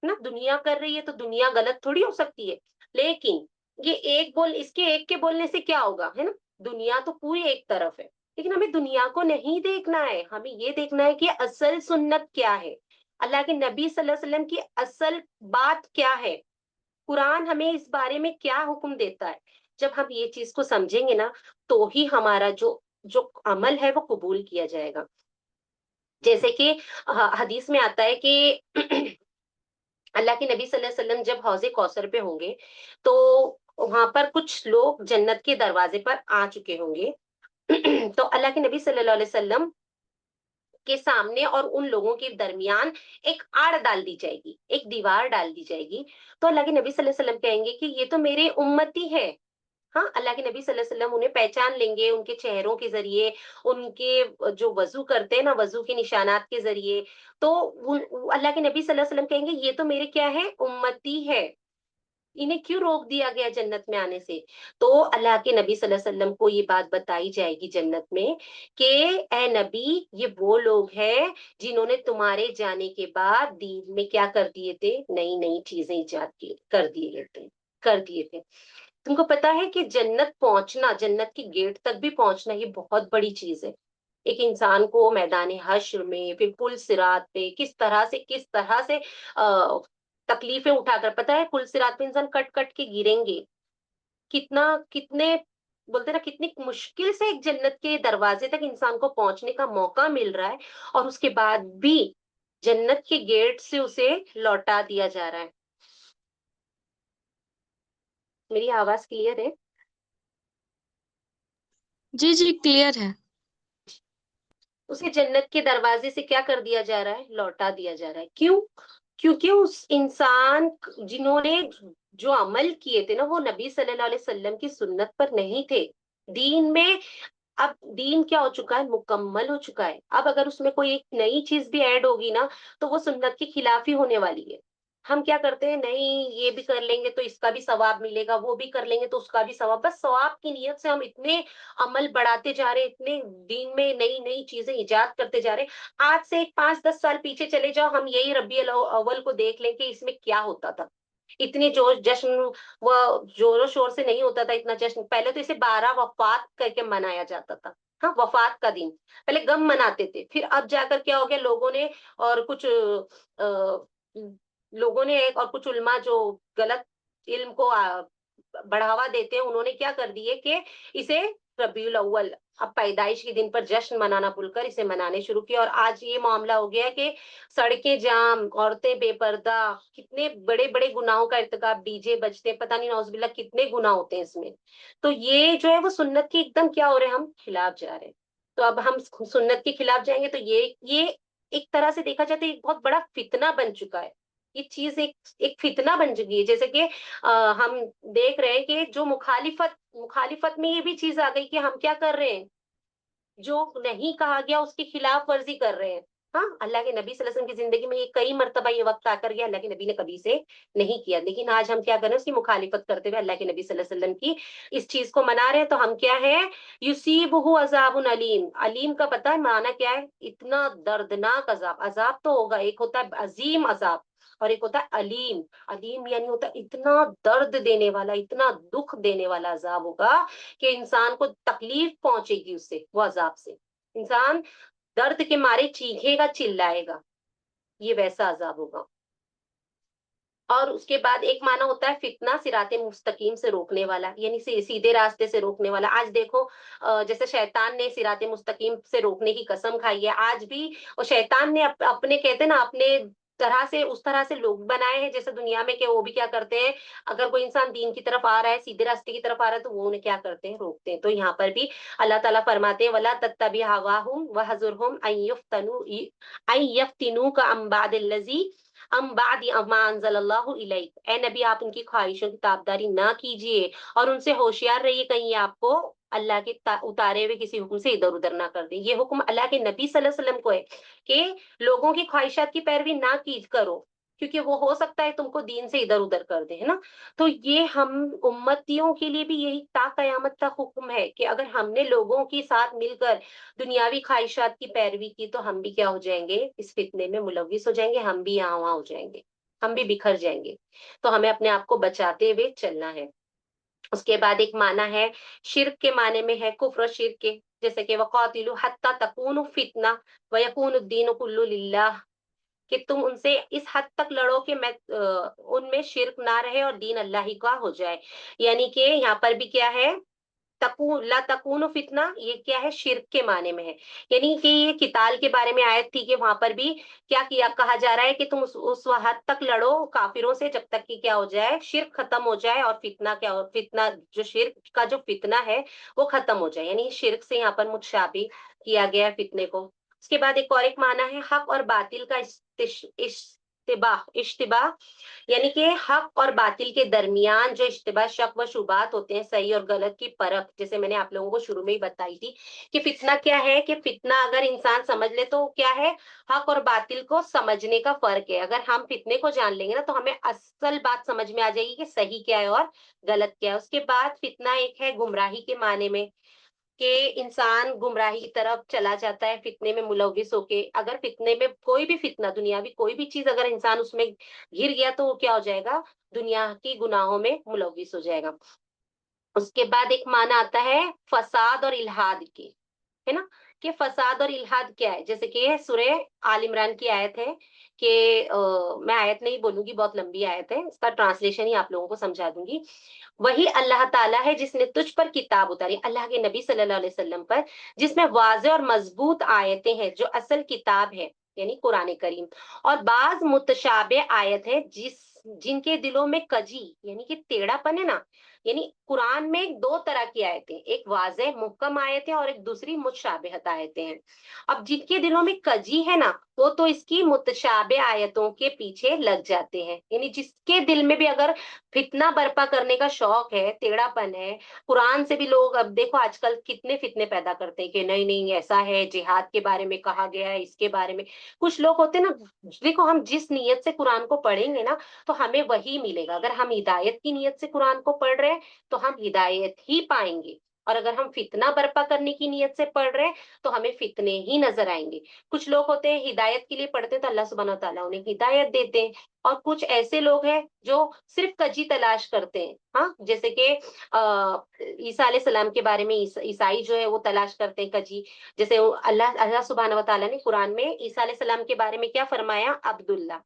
ना दुनिया कर रही है तो दुनिया गलत थोड़ी हो सकती है। लेकिन ये एक बोल, इसके एक के बोलने से क्या होगा, है ना। दुनिया तो पूरी एक तरफ है, लेकिन हमें दुनिया को नहीं देखना है, हमें ये देखना है कि असल सुन्नत क्या है, अल्लाह के नबी सल्लल्लाहु अलैहि वसल्लम की असल बात क्या है, कुरान हमें इस बारे में क्या हुक्म देता है। जब हम ये चीज को समझेंगे ना, तो ही हमारा जो जो अमल है वो कबूल किया जाएगा। जैसे कि हदीस में आता है कि अल्लाह के नबी सल्लल्लाहु अलैहि वसल्लम जब हौज़े कौसर पे होंगे, तो वहां पर कुछ लोग जन्नत के दरवाजे पर आ चुके होंगे। तो अल्लाह के नबी सल्लल्लाहु अलैहि वसल्लम के सामने और उन लोगों के दरमियान एक आड़ डाल दी जाएगी, एक दीवार डाल दी जाएगी। तो अल्लाह के नबी सल्लल्लाहु अलैहि वसल्लम कहेंगे कि ये तो मेरे उम्मती है। हाँ, अल्लाह के नबी सल्लल्लाहु अलैहि वसल्लम उन्हें पहचान लेंगे उनके चेहरों के जरिए, उनके जो वजू करते हैं ना, वजू के निशानात के जरिए। तो अल्लाह के नबी सल्लल्लाहु अलैहि वसल्लम कहेंगे ये तो मेरे क्या है, उम्मती है, इन्हें क्यों रोक दिया गया जन्नत में आने से। तो अल्लाह के नबी सल्लल्लाहु अलैहि वसल्लम को ये बात बताई जाएगी जन्नत में कि ए नबी, ये वो लोग हैं जिन्होंने तुम्हारे जाने के बाद दीन में क्या कर दिए थे, नई नई चीजें इजाद की कर दिए थे। तुमको पता है कि जन्नत पहुंचना, जन्नत की गेट तक भी पहुंचना, ये बहुत बड़ी चीज है। एक इंसान को मैदान हश्र में, फिर पुल सिरात पे किस तरह से तकलीफें उठाकर, पता है पुल सिरात पे इंसान कट कट के गिरेंगे, कितना कितने बोलते ना, कितनी मुश्किल से एक जन्नत के दरवाजे तक इंसान को पहुंचने का मौका मिल रहा है, और उसके बाद भी जन्नत के गेट से उसे लौटा दिया जा रहा है। मेरी आवाज क्लियर है। जी जी, क्लियर है। उसे जन्नत के दरवाजे से क्या कर दिया जा रहा है, लौटा दिया जा रहा है। क्यों? क्योंकि उस इंसान जिन्होंने जो अमल किए थे ना वो नबी सल्लल्लाहु अलैहि वसल्लम की सुन्नत पर नहीं थे। दीन में अब दीन क्या हो चुका है, मुकम्मल हो चुका है। अब अगर उसमें कोई एक नई चीज भी ऐड होगी ना, तो वो सुन्नत की खिलाफ ही होने वाली है। हम क्या करते हैं, नहीं ये भी कर लेंगे तो इसका भी सवाब मिलेगा, वो भी कर लेंगे तो उसका भी सवाब, बस सवाब की नीयत से हम इतने अमल बढ़ाते जा रहे हैं, इतने दीन में नई नई चीजें इजाद करते जा रहे हैं। आज से एक 5-10 साल पीछे चले जाओ, हम यही रबी अव्वल को देख लें कि इसमें क्या होता था। इतने जोश जश्न, वो जोरों शोर से नहीं होता था इतना जश्न। पहले तो इसे 12 वफात करके मनाया जाता था। हाँ, वफात का दिन पहले गम मनाते थे, फिर अब जाकर क्या हो गया, लोगों ने और कुछ लोगों ने और कुछ उल्मा जो गलत इल्म को बढ़ावा देते हैं, उन्होंने क्या कर दिए कि इसे रबीउल अव्वल, अब पैदाइश के दिन पर जश्न मनाना भूलकर इसे मनाने शुरू किया। और आज ये मामला हो गया कि सड़कें जाम, औरतें बेपर्दा, कितने बड़े बड़े गुनाहों का इर्तिकाब, डीजे बजते, पता नहीं नौजुबिल्ला कितने गुनाह होते हैं इसमें। तो ये जो है वो सुन्नत के एकदम क्या हो रहे हैं, हम खिलाफ जा रहे हैं। तो अब हम सुन्नत के खिलाफ जाएंगे तो ये एक तरह से देखा जाए तो एक बहुत बड़ा फितना बन चुका है। ये चीज एक एक फितना बन चुकी है। जैसे कि हम देख रहे हैं कि जो मुखालिफत मुखालिफत में ये भी चीज आ गई कि हम क्या कर रहे हैं, जो नहीं कहा गया उसकी खिलाफ वर्जी कर रहे हैं। हाँ, अल्लाह के नबी सल्लल्लाहु अलैहि वसल्लम की जिंदगी में ये कई मर्तबा ये वक्त आकर गया, अल्लाह के नबी ने कभी से नहीं किया, लेकिन आज हम क्या कर रहे हैं, उसकी मुखालिफत करते हुए अल्लाह के नबी सल्लल्लाहु अलैहि वसल्लम की इस चीज को मना रहे हैं। तो हम क्या है, युसीबुहु अजाबुन अलीम, अलीम का पता है माना क्या है, इतना दर्दनाक अजाब। अजाब तो होगा, एक होता है अजीम अजाब और एक होता है अलीम। अलीम यानी होता है इतना दर्द देने वाला, इतना दुख देने वाला अजाब होगा कि इंसान को तकलीफ पहुंचेगी उससे, वो अजाब से। इंसान दर्द के मारे चीखेगा, चिल्लाएगा, ये वैसा अजाब होगा। और उसके बाद एक माना होता है फितना, सिराते मुस्तकीम से रोकने वाला, यानी सीधे रास्ते से रोकने वाला। आज देखो जैसे शैतान ने सिराते मुस्तकीम से रोकने की कसम खाई है आज भी, और शैतान ने अपने कहते हैं ना, अपने तरह से उस तरह से लोग बनाए हैं जैसे दुनिया में, कि वो भी क्या करते हैं, अगर कोई इंसान दीन की तरफ आ रहा है, सीधे रास्ते की तरफ आ रहा है, तो वो उन्हें क्या करते हैं, रोकते हैं। तो यहाँ पर भी अल्लाह ताला फरमाते हैं, वला तत्तबि हवाहुम वहजुरहुम अन यफ्तिनू का अम बाद मा अंज़लल्लाहु इलैक, ए नबी आप उनकी ख्वाहिशों की ताबदारी ना कीजिए और उनसे होशियार रहिए, कहीं ये आपको अल्लाह के उतारे हुए किसी हुक्म से इधर उधर ना कर दे। ये हुक्म अल्लाह के नबी सल्लल्लाहु अलैहि वसल्लम को है कि लोगों की ख्वाहिशात की पैरवी ना की करो, क्योंकि वो हो सकता है तुमको दीन से इधर उधर कर दे, है ना। तो ये हम उम्मतियों के लिए भी यही ता कयामत तक हुक्म है कि अगर हमने लोगों के साथ मिलकर दुनियावी ख्वाहिशात की पैरवी की, तो हम भी क्या हो जाएंगे, इस फितने में मुलविस हो जाएंगे, हम भी यहाँ वहां हो जाएंगे, हम भी बिखर जाएंगे। तो हमें अपने आप को बचाते हुए चलना है। उसके बाद एक माना है शिर्क के माने में है, कुफ्र और शिर्क के, जैसे कि वक़ातिलु हत्ता तकूनु फितना व यकूनु दीनु कुल्लु लिल्लाह, कि तुम उनसे इस हद तक लड़ो कि मैं उनमें शिर्क ना रहे और दीन अल्लाह ही का हो जाए। यानी कि यहाँ पर भी क्या है, ला तकून फितना, ये क्या है, शिर्क के माने में है। यानी कि ये किताल के बारे में आयत थी कि वहां पर भी क्या किया, कहा जा रहा है कि तुम उस हद तक लड़ो काफिरों से जब तक कि क्या हो जाए, शिर्क खत्म हो जाए, और फितना क्या हो, फितना जो शिर्क का जो फितना है वो खत्म हो जाए। यानी शिर्क से यहाँ पर मुतशाबी किया गया है फितने को। उसके बाद एक और एक माना है हक और बातिल का इश्तिबाह, यानी कि हक और बातिल के दरमियान जो इश्तिबा शक व शुबात होते हैं, सही और गलत की परख, जैसे मैंने आप लोगों को शुरू में ही बताई थी कि फितना क्या है, कि फितना अगर इंसान समझ ले तो क्या है, हक और बातिल को समझने का फर्क है। अगर हम फितने को जान लेंगे ना, तो हमें असल बात समझ में आ जाएगी कि सही क्या है और गलत क्या है। उसके बाद फितना एक है गुमराही के माने में, कि इंसान गुमराही की तरफ चला जाता है फितने में मुलविस होके। अगर फितने में कोई भी फितना, दुनियावी कोई भी चीज अगर इंसान उसमें घिर गया, तो वो क्या हो जाएगा, दुनिया की गुनाहों में मुलविस हो जाएगा। उसके बाद एक माना आता है फसाद और इल्हाद के, है ना, कि फसाद और इल्हाद क्या है। जैसे कि सूरह आल इमरान की आयत है कि मैं आयत नहीं बोलूंगी, बहुत लंबी आयत है, इसका ट्रांसलेशन ही आप लोगों को समझा दूंगी। वही अल्लाह ताला है जिसने तुझ पर किताब उतारी, अल्लाह के नबी सल्लल्लाहु अलैहि वसल्लम पर, जिसमें वाज़ेह और मजबूत आयतें हैं जो असल किताब है, यानी कुरान करीम, और बाज मुतशाबे आयत है जिनके दिलों में कजी यानी कि टेढ़ापन है ना, यानी कुरान में दो तरह की आयतें, एक वाज़ेह मुहकम आयतें और एक दूसरी मुतशाबिहत आयतें हैं। अब जिनके दिलों में कजी है ना, वो तो इसकी मुतशाबे आयतों के पीछे लग जाते हैं। यानी जिसके दिल में भी अगर फितना बर्पा करने का शौक है, टेढ़ापन है, कुरान से भी लोग, अब देखो आजकल कितने फितने पैदा करते हैं कि नहीं नहीं ऐसा है, जिहाद के बारे में कहा गया है, इसके बारे में। कुछ लोग होते हैं ना, देखो हम जिस नीयत से कुरान को पढ़ेंगे ना, तो हमें वही मिलेगा। अगर हम हिदायत की नीयत से कुरान को पढ़ रहे हैं तो हम हिदायत ही पाएंगे, और अगर हम फितना बर्पा करने की नीयत से पढ़ रहे हैं तो हमें फितने ही नजर आएंगे। कुछ लोग होते हैं हिदायत के लिए पढ़ते हैं तो अल्लाह सुब्हानहू व तआला उन्हें हिदायत देते हैं, और कुछ ऐसे लोग हैं जो सिर्फ कजी तलाश करते हैं। हाँ, जैसे कि ईसा अलैहि सलाम के बारे में ईसाई जो है वो तलाश करते हैं कजी। जैसे अल्लाह अल्लाह सुब्हानहू व तआला ने कुरान में ईसा अलैहि सलाम के बारे में क्या फरमाया, अब्दुल्ला,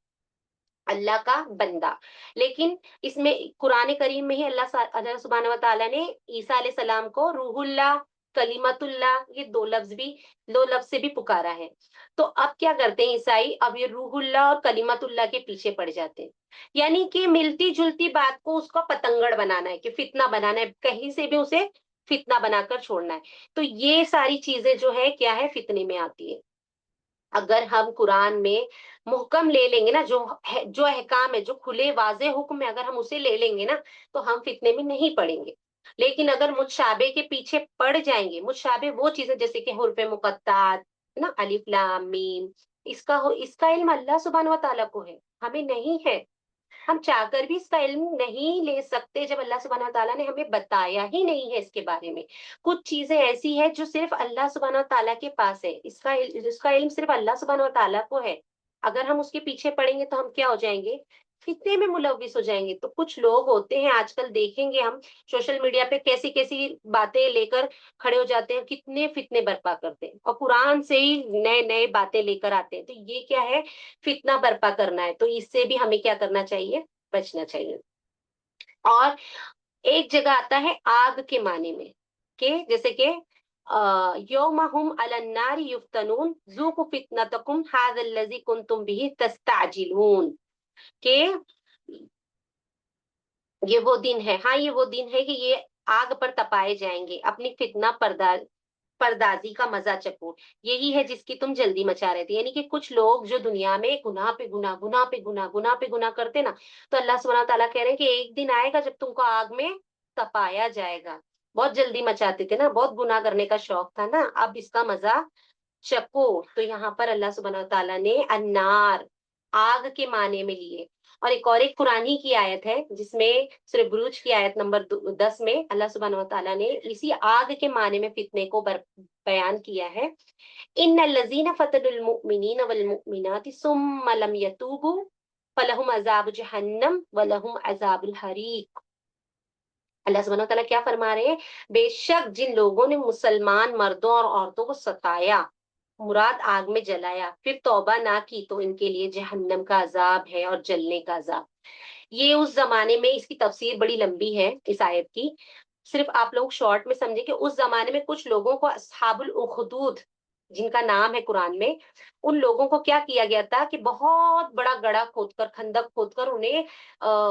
अल्लाह का बंदा। लेकिन इसमें कुरान करीम में ही अल्लाह सुब्हानहू व तआला ने ईसा अलैहि सलाम को रूहुल्लाह, कलीमतुल्लाह, ये दो लफ्ज से भी पुकारा है। तो अब क्या करते हैं ईसाई, अब ये रूहुल्लाह और कलीमतुल्लाह के पीछे पड़ जाते हैं। यानी कि मिलती जुलती बात को उसका पतंगड़ बनाना है, कि फितना बनाना है, कहीं से भी उसे फितना बनाकर छोड़ना है। तो ये सारी चीजें जो है क्या है, फितने में आती है। अगर हम कुरान में मुहकम ले लेंगे ना, जो अहकाम है, जो खुले वाज़े हुक्म है, अगर हम उसे ले लेंगे ना, तो हम फितने में नहीं पड़ेंगे। लेकिन अगर मुतशाबे के पीछे पड़ जाएंगे, मुतशाबे वो चीजें जैसे कि हुर्फ़े मुक़त्तआत, है ना, अलिफ लाम मीम, इसका इल्म अल्लाह सुब्हानहू व तआला को है, हमें नहीं है। हम चाहकर भी इसका इल्म नहीं ले सकते जब अल्लाह सुब्हानहू व तआला ने हमें बताया ही नहीं है इसके बारे में। कुछ चीजें ऐसी है जो सिर्फ अल्लाह सुब्हानहू व तआला के पास है, इसका इल्म सिर्फ अल्लाह सुब्हानहू व तआला को है। अगर हम उसके पीछे पड़ेंगे तो हम क्या हो जाएंगे, फितने में मुलव्विस हो जाएंगे। तो कुछ लोग होते हैं आजकल, देखेंगे हम सोशल मीडिया पे कैसी कैसी बातें लेकर खड़े हो जाते हैं, कितने फितने बर्पा करते हैं, और कुरान से ही नए नए बातें लेकर आते हैं। तो ये क्या है, फितना बर्पा करना है। तो इससे भी हमें क्या करना चाहिए, बचना चाहिए। और एक जगह आता है आग के माने में, के जैसे कि यौमा हुम अलन नारी युफ्तनून ज़ूक़ू फितनतकुम हाज़ल्लज़ी कुंतुम बिही तस्ताजिलून, के ये वो दिन है, हाँ ये वो दिन है कि ये आग पर तपाए जाएंगे, अपनी फितना परदाजी का मजा चखो, यही है जिसकी तुम जल्दी मचा रहे थे। यानी कि कुछ लोग जो दुनिया में गुनाह पे गुनाह, गुनाह पे गुनाह, गुनाह पे गुनाह करते ना, तो अल्लाह सुब्हानहू तआला कह रहे हैं कि एक दिन आएगा जब तुमको आग में तपाया जाएगा। बहुत जल्दी मचाते थे ना, बहुत गुनाह करने का शौक था ना, अब इसका मजा चको। तो यहाँ पर अल्लाह सुब्हानहू तआला ने अन्नार, आग के माने में लिए। और एक कुरान ही की आयत है जिसमें सूरह बुरूज की आयत नंबर 10 में अल्लाह सुब्हानहू तआला ने इसी आग के माने में फितने को बयान किया है। इन्नल लज़ीना फतनुल मुमिनीन वल मुमिनाति सुम्मा लम यतूबू फलहुम अज़ाबु जहन्नम व लहुम अज़ाबुल हरीक। अल्लाह सुब्हानहू तआला क्या फरमा रहे हैं, बेशक जिन लोगों ने मुसलमान मर्दों और औरतों को सताया, मुराद आग में जलाया, फिर तौबा ना की, तो इनके लिए जहन्नम का अजाब है और जलने का अजाब। ये उस जमाने में, इसकी तफसीर बड़ी लंबी है इस आयत की, सिर्फ आप लोग शॉर्ट में समझे कि उस जमाने में कुछ लोगों को अस्हाबुल उखदूद, जिनका नाम है कुरान में, उन लोगों को क्या किया गया था कि बहुत बड़ा गड्ढा खोदकर, खंदक खोदकर उन्हें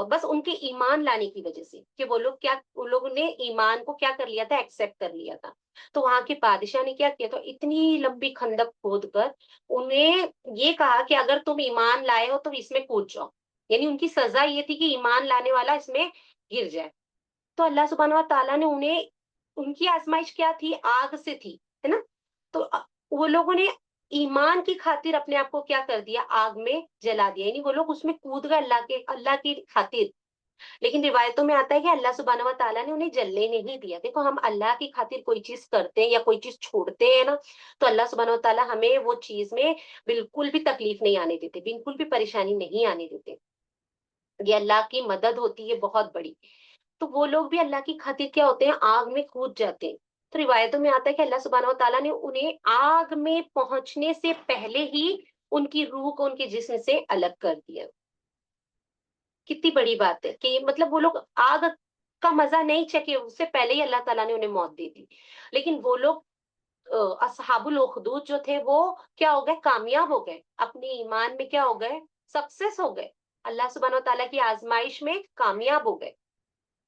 बस उनके ईमान लाने की वजह से, कि उन लोगों ने ईमान को क्या कर लिया था, एक्सेप्ट कर लिया था। तो वहां के बादशाह ने क्या किया था, इतनी लंबी खंदक खोद कर उन्हें ये कहा कि अगर तुम ईमान लाए हो तो इसमें कूद जाओ। यानी उनकी सजा ये थी कि ईमान लाने वाला इसमें गिर जाए। तो अल्लाह सुब्हानहू व तआला ने उन्हें, उनकी आजमाइश क्या थी, आग से थी, है ना। तो वो लोगों ने ईमान की खातिर अपने आप को क्या कर दिया, आग में जला दिया, यानी वो लोग उसमें कूद गए अल्लाह की खातिर। लेकिन रिवायतों में आता है कि अल्लाह सुब्हानहू व तआला ने उन्हें जलने नहीं दिया। देखो हम अल्लाह की खातिर कोई चीज करते हैं या कोई चीज छोड़ते हैं ना, तो अल्लाह सुब्हानहू व तआला हमें वो चीज में बिल्कुल भी तकलीफ नहीं आने देते, बिल्कुल भी परेशानी नहीं आने देते। ये अल्लाह की मदद होती है बहुत बड़ी। तो वो लोग भी अल्लाह की खातिर क्या होते हैं, आग में कूद जाते हैं। तो रिवायतों में आता है कि अल्लाह सुब्हानहू व तआला ने उन्हें आग में पहुंचने से पहले ही उनकी रूह को उनके जिस्म से अलग कर दिया। कितनी बड़ी बात है कि मतलब वो लोग आग का मजा नहीं चखे, उससे पहले ही अल्लाह ताला ने उन्हें मौत दे दी। लेकिन वो लोग असहाबुल उखदूद जो थे वो क्या हो गए, कामयाब हो गए, अपने ईमान में क्या हो गए, सक्सेस हो गए, अल्लाह सुब्हानहू व तआला की आजमाइश में कामयाब हो गए।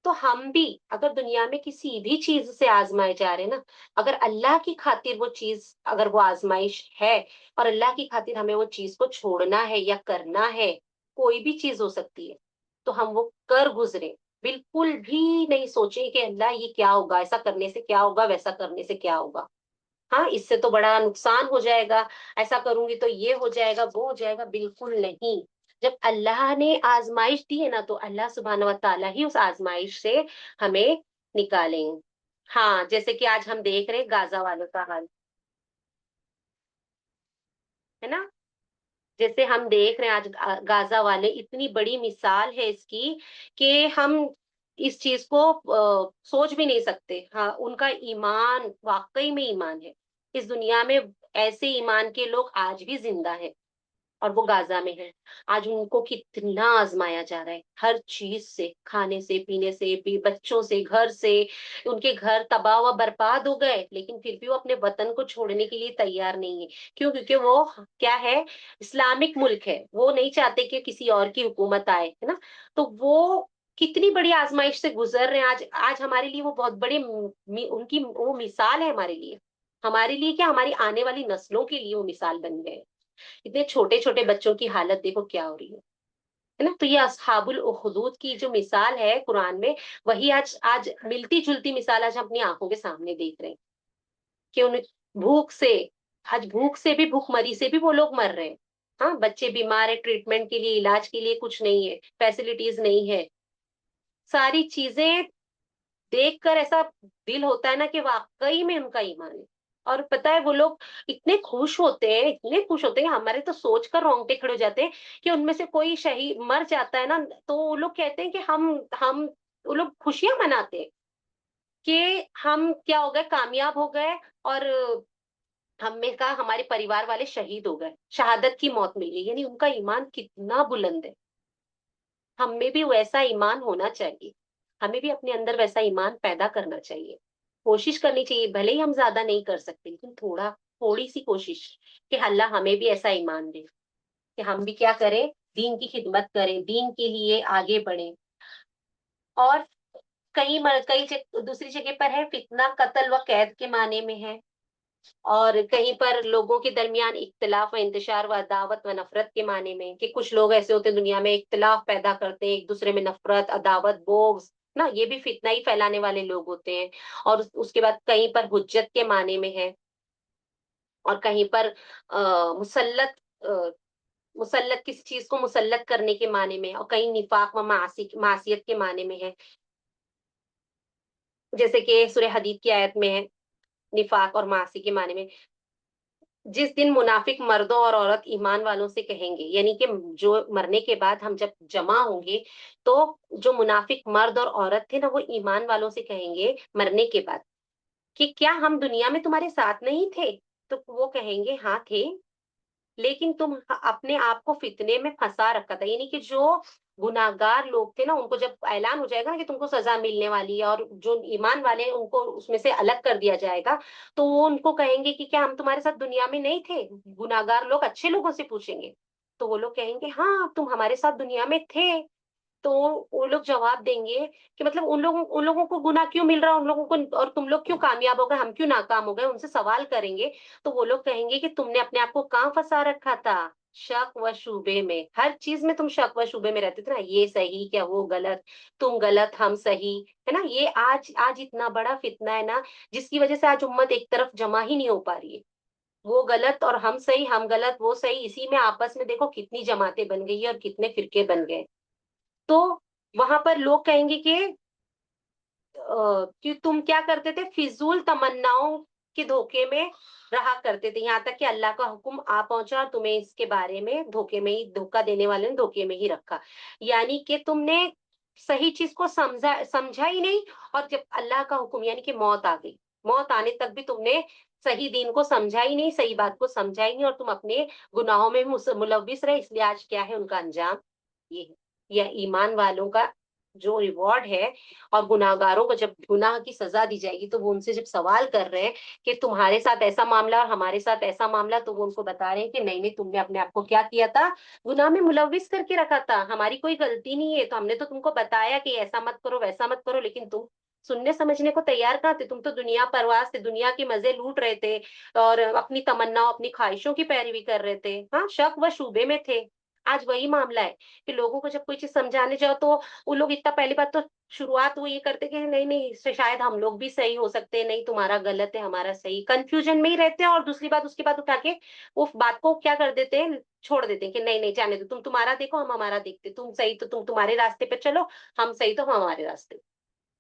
تو ہم بھی اگر دنیا میں کسی بھی چیز سے آزمائے جا رہے ہیں نا، اگر اللہ کی خاطر وہ چیز، اگر وہ آزمائش ہے اور اللہ کی خاطر ہمیں وہ چیز کو چھوڑنا ہے یا کرنا ہے، کوئی بھی چیز ہو سکتی ہے، تو ہم وہ کر گزرے، بالکل بھی نہیں سوچیں کہ اللہ یہ کیا ہوگا، ایسا کرنے سے کیا ہوگا، ویسا کرنے سے کیا ہوگا، ہاں اس سے تو بڑا نقصان ہو جائے گا، ایسا کروں گی تو یہ ہو جائے گا، وہ ہو جائے گا، بالکل نہیں۔ جب اللہ نے آزمائش دی ہے نا، تو اللہ سبحانہ و تعالیٰ ہی اس آزمائش سے ہمیں نکالیں گے۔ ہاں جیسے کہ آج ہم دیکھ رہے ہیں غازہ والوں کا حال، ہے نا، جیسے ہم دیکھ رہے ہیں آج غازہ والے، اتنی بڑی مثال ہے اس کی کہ ہم اس چیز کو سوچ بھی نہیں سکتے۔ ہاں ان کا ایمان واقعی میں ایمان ہے، اس دنیا میں ایسے ایمان کے لوگ آج بھی زندہ ہیں، اور وہ غازہ میں ہے۔ آج ان کو کتنا آزمایا جا رہا ہے، ہر چیز سے، کھانے سے، پینے سے، بچوں سے، گھر سے، ان کے گھر تباہ و برباد ہو گئے، لیکن پھر بھی وہ اپنے وطن کو چھوڑنے کے لیے تیار نہیں ہے۔ کیوں؟ کیونکہ وہ کیا ہے، اسلامک ملک ہے، وہ نہیں چاہتے کہ کسی اور کی حکومت آئے، ہے نا، تو وہ کتنی بڑی آزمائش سے گزر رہے ہیں۔ آج آج ہمارے لیے وہ بہت بڑے ان کی وہ مثال ہے ہمارے لیے، ہمارے لیے کیا، ہماری آنے والی نسلوں کے لیے وہ مثال بن گئے۔ اتنے چھوٹے چھوٹے بچوں کی حالت دیکھو کیا ہو رہی ہے نا، تو یہ اصحاب الاخدود کی جو مثال ہے قرآن میں، وہی آج آج ملتی جلتی مثال آج ہم اپنی آنکھوں کے سامنے دیکھ رہے ہیں کہ ان بھوک سے، آج بھوک سے بھی، بھوک مری سے بھی وہ لوگ مر رہے ہیں۔ ہاں بچے بیمار ہے، ٹریٹمنٹ کے لیے، علاج کے لیے کچھ نہیں ہے، فیسلٹیز نہیں ہے، ساری چیزیں دیکھ کر ایسا دل ہوتا ہے نا کہ واقعی میں ان کا ایمان ہے۔ اور پتہ ہے وہ لوگ اتنے خوش ہوتے ہیں، اتنے خوش ہوتے ہیں، ہمارے تو سوچ کر رونگٹے کھڑے ہو جاتے ہیں کہ ان میں سے کوئی شہید مر جاتا ہے نا، تو وہ لوگ کہتے ہیں کہ ہم وہ لوگ خوشیاں مناتے ہیں کہ ہم کیا ہو گئے، کامیاب ہو گئے، اور ہم میں کا ہمارے پریوار والے شہید ہو گئے، شہادت کی موت مل گئی، یعنی ان کا ایمان کتنا بلند ہے۔ ہم میں بھی ویسا ایمان ہونا چاہیے، ہمیں بھی اپنے اندر ویسا ایمان پیدا کرنا چاہیے، کوشش کرنی چاہیے، بھلے ہی ہم زیادہ نہیں کر سکتے لیکن تھوڑی سی کوشش، کہ اللہ ہمیں بھی ایسا ایمان دے کہ ہم بھی کیا کریں، دین کی خدمت کریں، دین کے لیے آگے بڑھیں۔ اور دوسری جگہ پر ہے فتنہ قتل و قید کے معنی میں ہے، اور کہیں پر لوگوں کے درمیان اختلاف و انتشار و عداوت و نفرت کے معنی میں، کہ کچھ لوگ ایسے ہوتے ہیں دنیا میں اختلاف پیدا کرتے ہیں، ایک دوسرے میں نفرت، عداوت، بغض نا، یہ بھی فتنہ ہی پھیلانے والے لوگ ہوتے ہیں۔ اور اس کے بعد کہیں پر حجت کے معنی میں ہے، اور کہیں پر مسلط، مسلط کسی چیز کو مسلط کرنے کے معنی میں، اور کہیں نفاق و معصیت کے معنی میں ہے، جیسے کہ سورہ حدید کی آیت میں ہے، نفاق اور معاصی کے معنی میں، جس دن منافق مردوں اور عورت ایمان والوں سے کہیں گے، یعنی کہ جو مرنے کے بعد ہم جب جمع ہوں گے، تو جو منافق مرد اور عورت تھے نا، وہ ایمان والوں سے کہیں گے مرنے کے بعد کہ کیا ہم دنیا میں تمہارے ساتھ نہیں تھے؟ تو وہ کہیں گے ہاں تھے، لیکن تم اپنے آپ کو فتنے میں پھنسا رکھا تھا، یعنی کہ جو گناہگار لوگ تھے نا، ان کو جب اعلان ہو جائے گا نا کہ تم کو سزا ملنے والی ہے، اور جو ایمان والے ہیں ان کو اس میں سے الگ کر دیا جائے گا، تو وہ ان کو کہیں گے کہ کیا ہم تمہارے ساتھ دنیا میں نہیں تھے؟ گناہگار لوگ اچھے لوگوں سے پوچھیں گے، تو وہ لوگ کہیں گے ہاں تم ہمارے ساتھ دنیا میں تھے۔ تو وہ لوگ جواب دیں گے کہ مطلب ان لوگوں کو گناہ کیوں مل رہا، ان لوگوں کو، اور تم لوگ کیوں کامیاب ہو گئے، ہم کیوں ناکام ہو گئے، ان سے سوال کریں گے۔ تو وہ لوگ کہیں گے کہ تم نے اپنے آپ کو کہاں پھنسا رکھا تھا، شک و شبے میں، ہر چیز میں تم شک و شبے میں رہتے تھے نا، یہ صحیح کیا وہ غلط، تم غلط ہم صحیح، ہے نا، یہ آج آج اتنا بڑا فتنہ ہے نا، جس کی وجہ سے آج امت ایک طرف جمع ہی نہیں ہو پا رہی ہے، وہ غلط اور ہم صحیح، ہم غلط وہ صحیح، اسی میں آپس میں دیکھو کتنی جماعتیں بن گئی ہیں اور کتنے فرقے بن گئے۔ تو وہاں پر لوگ کہیں گے کہ تم کیا کرتے تھے، فضول تمناؤں کے دھوکے میں رہا کرتے تھے، یہاں تک کہ اللہ کا حکم آ پہنچا اور تمہیں اس کے بارے میں دھوکے میں ہی، دھوکا دینے والے نے دھوکے میں ہی رکھا، یعنی کہ تم نے صحیح چیز کو سمجھا ہی نہیں، اور جب اللہ کا حکم یعنی کہ موت آ گئی، موت آنے تک بھی تم نے صحیح دین کو سمجھا ہی نہیں، صحیح بات کو سمجھا ہی نہیں، اور تم اپنے گناہوں میں ملوث رہے، اس لیے آج کیا ہے ان کا انجام یہ ہے۔ یہ ایمان والوں کا جو ریوارڈ ہے، اور گناہگاروں کو جب گناہ کی سزا دی جائے گی تو وہ ان سے جب سوال کر رہے ہیں کہ تمہارے ساتھ ایسا معاملہ اور ہمارے ساتھ ایسا معاملہ، تو وہ ان کو بتا رہے ہیں کہ نہیں نہیں، تم نے اپنے آپ کو کیا کیا تھا، گناہ میں ملوث کر کے رکھا تھا، ہماری کوئی غلطی نہیں ہے، تو ہم نے تو تم کو بتایا کہ ایسا مت کرو ویسا مت کرو، لیکن تم سننے سمجھنے کو تیار کہاں تھے، تم تو دنیا پرواز تھے، دنیا کے مزے لوٹ رہے تھے، اور اپنی تمنا اپنی خواہشوں کی پیروی کر رہے تھے، ہاں شک و شوبے میں تھے۔ آج وہی معاملہ ہے کہ لوگوں کو جب کوئی چیز سمجھانے جاؤ تو وہ لوگ اتنا، پہلی بات تو شروعات وہ یہ کرتے کہ نہیں نہیں، اس سے شاید ہم لوگ بھی صحیح ہو سکتے ہیں، نہیں تمہارا غلط ہے ہمارا صحیح، کنفیوژن میں ہی رہتے ہیں، اور دوسری بات اس کے بعد اٹھا کے وہ بات کو کیا کر دیتے ہیں، چھوڑ دیتے ہیں کہ نہیں نہیں جانے دو، تم تمہارا دیکھو ہم ہمارا دیکھتے، تم صحیح تو تم تمہارے راستے پہ چلو، ہم صحیح تو ہم ہمارے راستے۔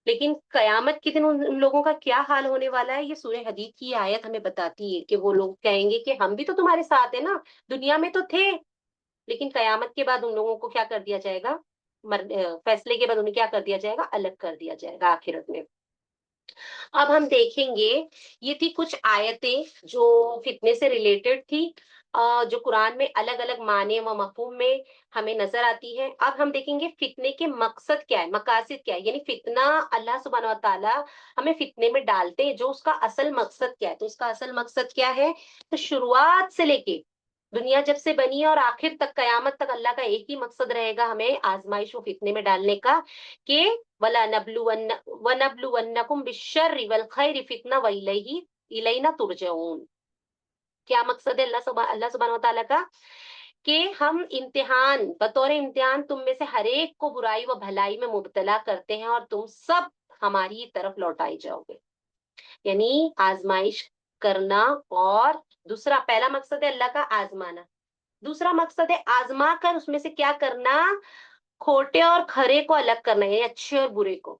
لیکن قیامت کے دن ان لوگوں کا کیا حال ہونے والا ہے، یہ سورہ حدید کی آیت ہمیں بتاتی ہے کہ وہ لوگ کہیں گے کہ ہم بھی تو تمہارے ساتھ ہیں نا، دنیا میں تو تھے، لیکن قیامت کے بعد ان لوگوں کو کیا کر دیا جائے گا، فیصلے کے بعد انہیں کیا کر دیا جائے گا، الگ کر دیا جائے گا آخرت میں۔ اب ہم دیکھیں گے، یہ تھی کچھ آیتیں جو فتنے سے ریلیٹڈ تھی، جو قرآن میں الگ الگ معنی و مفہوم میں ہمیں نظر آتی ہے۔ اب ہم دیکھیں گے فتنے کے مقصد کیا ہے، مقاصد کیا ہے، یعنی فتنہ اللہ سبحانہ و تعالیٰ ہمیں فتنے میں ڈالتے ہیں، جو اس کا اصل مقصد کیا ہے، تو اس کا اصل مقصد کیا ہے، تو شروعات سے لے کے دنیا جب سے بنی ہے اور آخر تک قیامت تک اللہ کا ایک ہی مقصد رہے گا ہمیں آزمائش و فتنے میں ڈالنے کا، کہ ولا وَنَبْلُوَنَّكُمْ بِالشَّرِّ وَالْخَيْرِ فِتْنَةً وَإِلَيْنَا تُرْجَعُونَ۔ کیا مقصد ہے اللہ سبحانہ و تعالیٰ کا، کہ ہم امتحان، بطور امتحان تم میں سے ہر ایک کو برائی و بھلائی میں مبتلا کرتے ہیں، اور تم سب ہماری طرف لوٹائے جاؤ گے، یعنی آزمائش کرنا، اور دوسرا پہلا مقصد ہے اللہ کا آزمانا، دوسرا مقصد ہے آزما کر اس میں سے کیا کرنا، کھوٹے اور کھرے کو الگ کرنا ہے، اچھے اور برے کو۔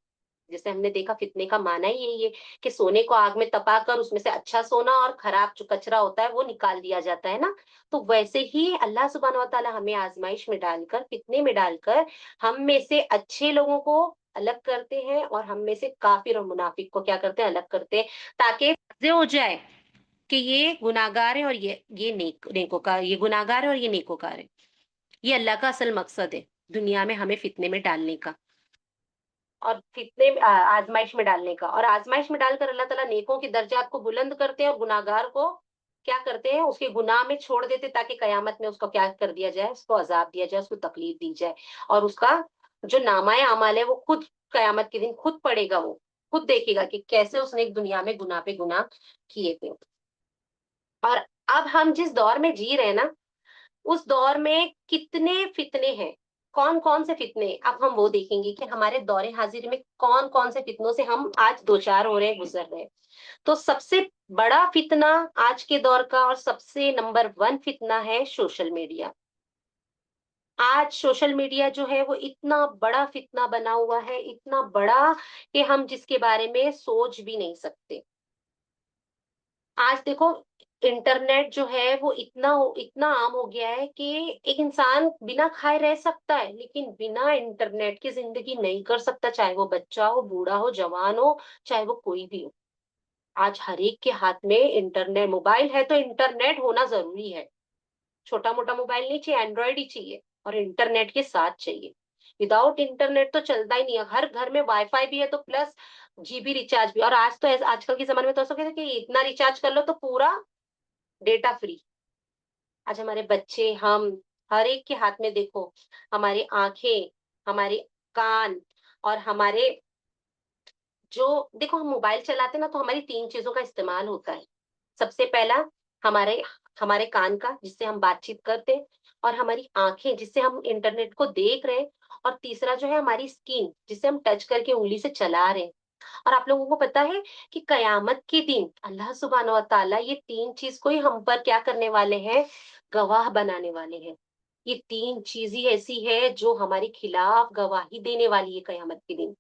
جیسے ہم نے دیکھا فتنے کا معنی ہی یہی ہے کہ سونے کو آگ میں تپا کر اس میں سے اچھا سونا اور خراب جو کچرا ہوتا ہے وہ نکال دیا جاتا ہے نا، تو ویسے ہی اللہ سبحانہ و تعالیٰ ہمیں آزمائش میں ڈال کر، فتنے میں ڈال کر، ہم میں سے اچھے لوگوں کو الگ کرتے ہیں، اور ہم میں سے کافر اور منافق کو کیا کرتے ہیں، الگ کرتے ہیں، تاکہ واضح ہو جائے کہ یہ گناہگار ہے اور یہ نیکوکار، یہ گناہگار ہے اور یہ نیکوکار ہے۔ یہ اللہ کا اصل مقصد ہے دنیا میں ہمیں فتنے میں ڈالنے کا، اور فتنے آزمائش میں ڈالنے کا، اور آزمائش میں ڈال کر اللہ تعالیٰ نیکوں کے درجات کو بلند کرتے ہیں، اور گناہگار کو کیا کرتے ہیں، اس کے گناہ میں چھوڑ دیتے، تاکہ قیامت میں اس کو کیا کر دیا جائے، اس کو عذاب دیا جائے، اس کو تکلیف دی جائے، اور اس کا جو نامہ اعمال ہے وہ خود قیامت کے دن خود پڑے گا، وہ خود دیکھے گا کہ کیسے اس نے ایک دنیا میں گناہ پہ گناہ کیے تھے۔ اور اب ہم جس دور میں جی رہے ہیں نا، اس دور میں کتنے فتنے ہیں، کون کون سے فتنے، اب ہم وہ دیکھیں گے کہ ہمارے دور حاضر میں کون کون سے فتنوں سے ہم آج دوچار ہو رہے ہیں، گزر رہے ہیں۔ تو سب سے بڑا فتنہ آج کے دور کا اور سب سے نمبر ون فتنہ ہے سوشل میڈیا۔ آج سوشل میڈیا جو ہے وہ اتنا بڑا فتنہ بنا ہوا ہے، اتنا بڑا کہ ہم جس کے بارے میں سوچ بھی نہیں سکتے۔ آج دیکھو، انٹرنیٹ جو ہے وہ اتنا عام ہو گیا ہے کہ ایک انسان بنا کھائے رہ سکتا ہے، لیکن بنا انٹرنیٹ کی زندگی نہیں کر سکتا، چاہے وہ بچہ ہو، بوڑھا ہو، جوان ہو، چاہے وہ کوئی بھی ہو۔ آج ہر ایک کے ہاتھ میں انٹرنیٹ، موبائل ہے تو انٹرنیٹ ہونا ضروری ہے، چھوٹا موٹا موبائل نہیں چاہیے، اینڈرائڈ ہی چاہیے، اور انٹرنیٹ کے ساتھ چاہیے۔ وداؤٹ انٹرنیٹ تو چلتا ہی نہیں ہے، ہر گھر میں وائی فائی بھی ہے تو پلس جی بی ریچارج بھی، اور آج تو آج کل کے زمانے میں تو ایسا کہ اتنا ریچارج کر لو تو پورا ڈیٹا فری۔ آج ہمارے بچے، ہم، ہر ایک کے ہاتھ میں دیکھو، ہماری آنکھیں، ہمارے کان، اور ہمارے جو، دیکھو ہم موبائل چلاتے ہیں نا تو ہماری تین چیزوں کا استعمال ہوتا ہے۔ سب سے پہلا ہمارے ہمارے کان کا، جس سے ہم بات چیت کرتے ہیں، اور ہماری آنکھیں جس سے ہم انٹرنیٹ کو دیکھ رہے ہیں، اور تیسرا جو ہے ہماری اسکین، جس سے ہم ٹچ کر کے انگلی سے چلا رہے ہیں۔ اور آپ لوگوں کو پتا ہے کہ قیامت کے دن اللہ سبحانہ و تعالیٰ یہ تین چیز کو ہی ہم پر کیا کرنے والے ہیں، گواہ بنانے والے ہیں۔ یہ تین چیز ہی ایسی ہے جو ہمارے خلاف گواہی دینے والی ہے قیامت کے دن۔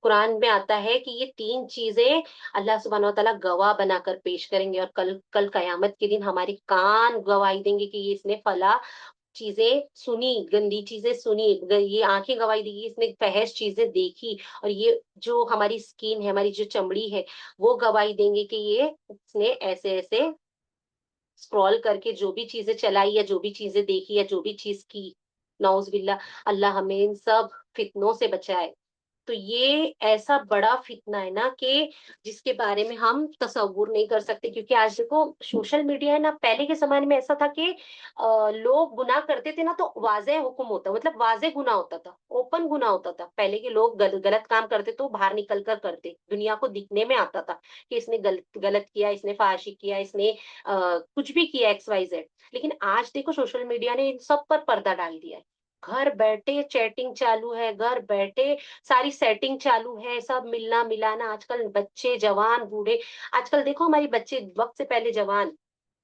قرآن میں آتا ہے کہ یہ تین چیزیں اللہ سبحانہ و تعالیٰ گواہ بنا کر پیش کریں گے، اور کل کل قیامت کے دن ہمارے کان گواہی دیں گے کہ یہ اس نے فلاں چیزیں سنی، گندی چیزیں سنی، یہ آنکھیں گواہی دیں گی اس نے فحش چیزیں دیکھی، اور یہ جو ہماری اسکین ہے، ہماری جو چمڑی ہے، وہ گواہی دیں گے کہ یہ اس نے ایسے ایسے اسکرول کر کے جو بھی چیزیں چلائی، یا جو بھی چیزیں دیکھی، یا جو بھی چیز کی، نعوذ باللہ، اللہ ہمیں ان سب فتنوں سے بچائے. تو یہ ایسا بڑا فتنہ ہے نا کہ جس کے بارے میں ہم تصور نہیں کر سکتے. کیونکہ آج دیکھو سوشل میڈیا ہے نا، پہلے کے زمانے میں ایسا تھا کہ لوگ گناہ کرتے تھے نا تو واضح حکم ہوتا، مطلب واضح گناہ ہوتا تھا، اوپن گناہ ہوتا تھا. پہلے کے لوگ غلط کام کرتے تو باہر نکل کر کرتے، دنیا کو دکھنے میں آتا تھا کہ اس نے غلط غلط کیا، اس نے فحاشی کیا، اس نے کچھ بھی کیا ایکس وائی زیڈ. لیکن آج دیکھو سوشل میڈیا نے ان سب پر پردہ ڈال دیا ہے. گھر بیٹھے چیٹنگ چالو ہے، گھر بیٹھے ساری سیٹنگ چالو ہے، سب ملنا ملانا. آج کل بچے جوان بوڑھے، آج کل دیکھو ہماری بچے وقت سے پہلے جوان،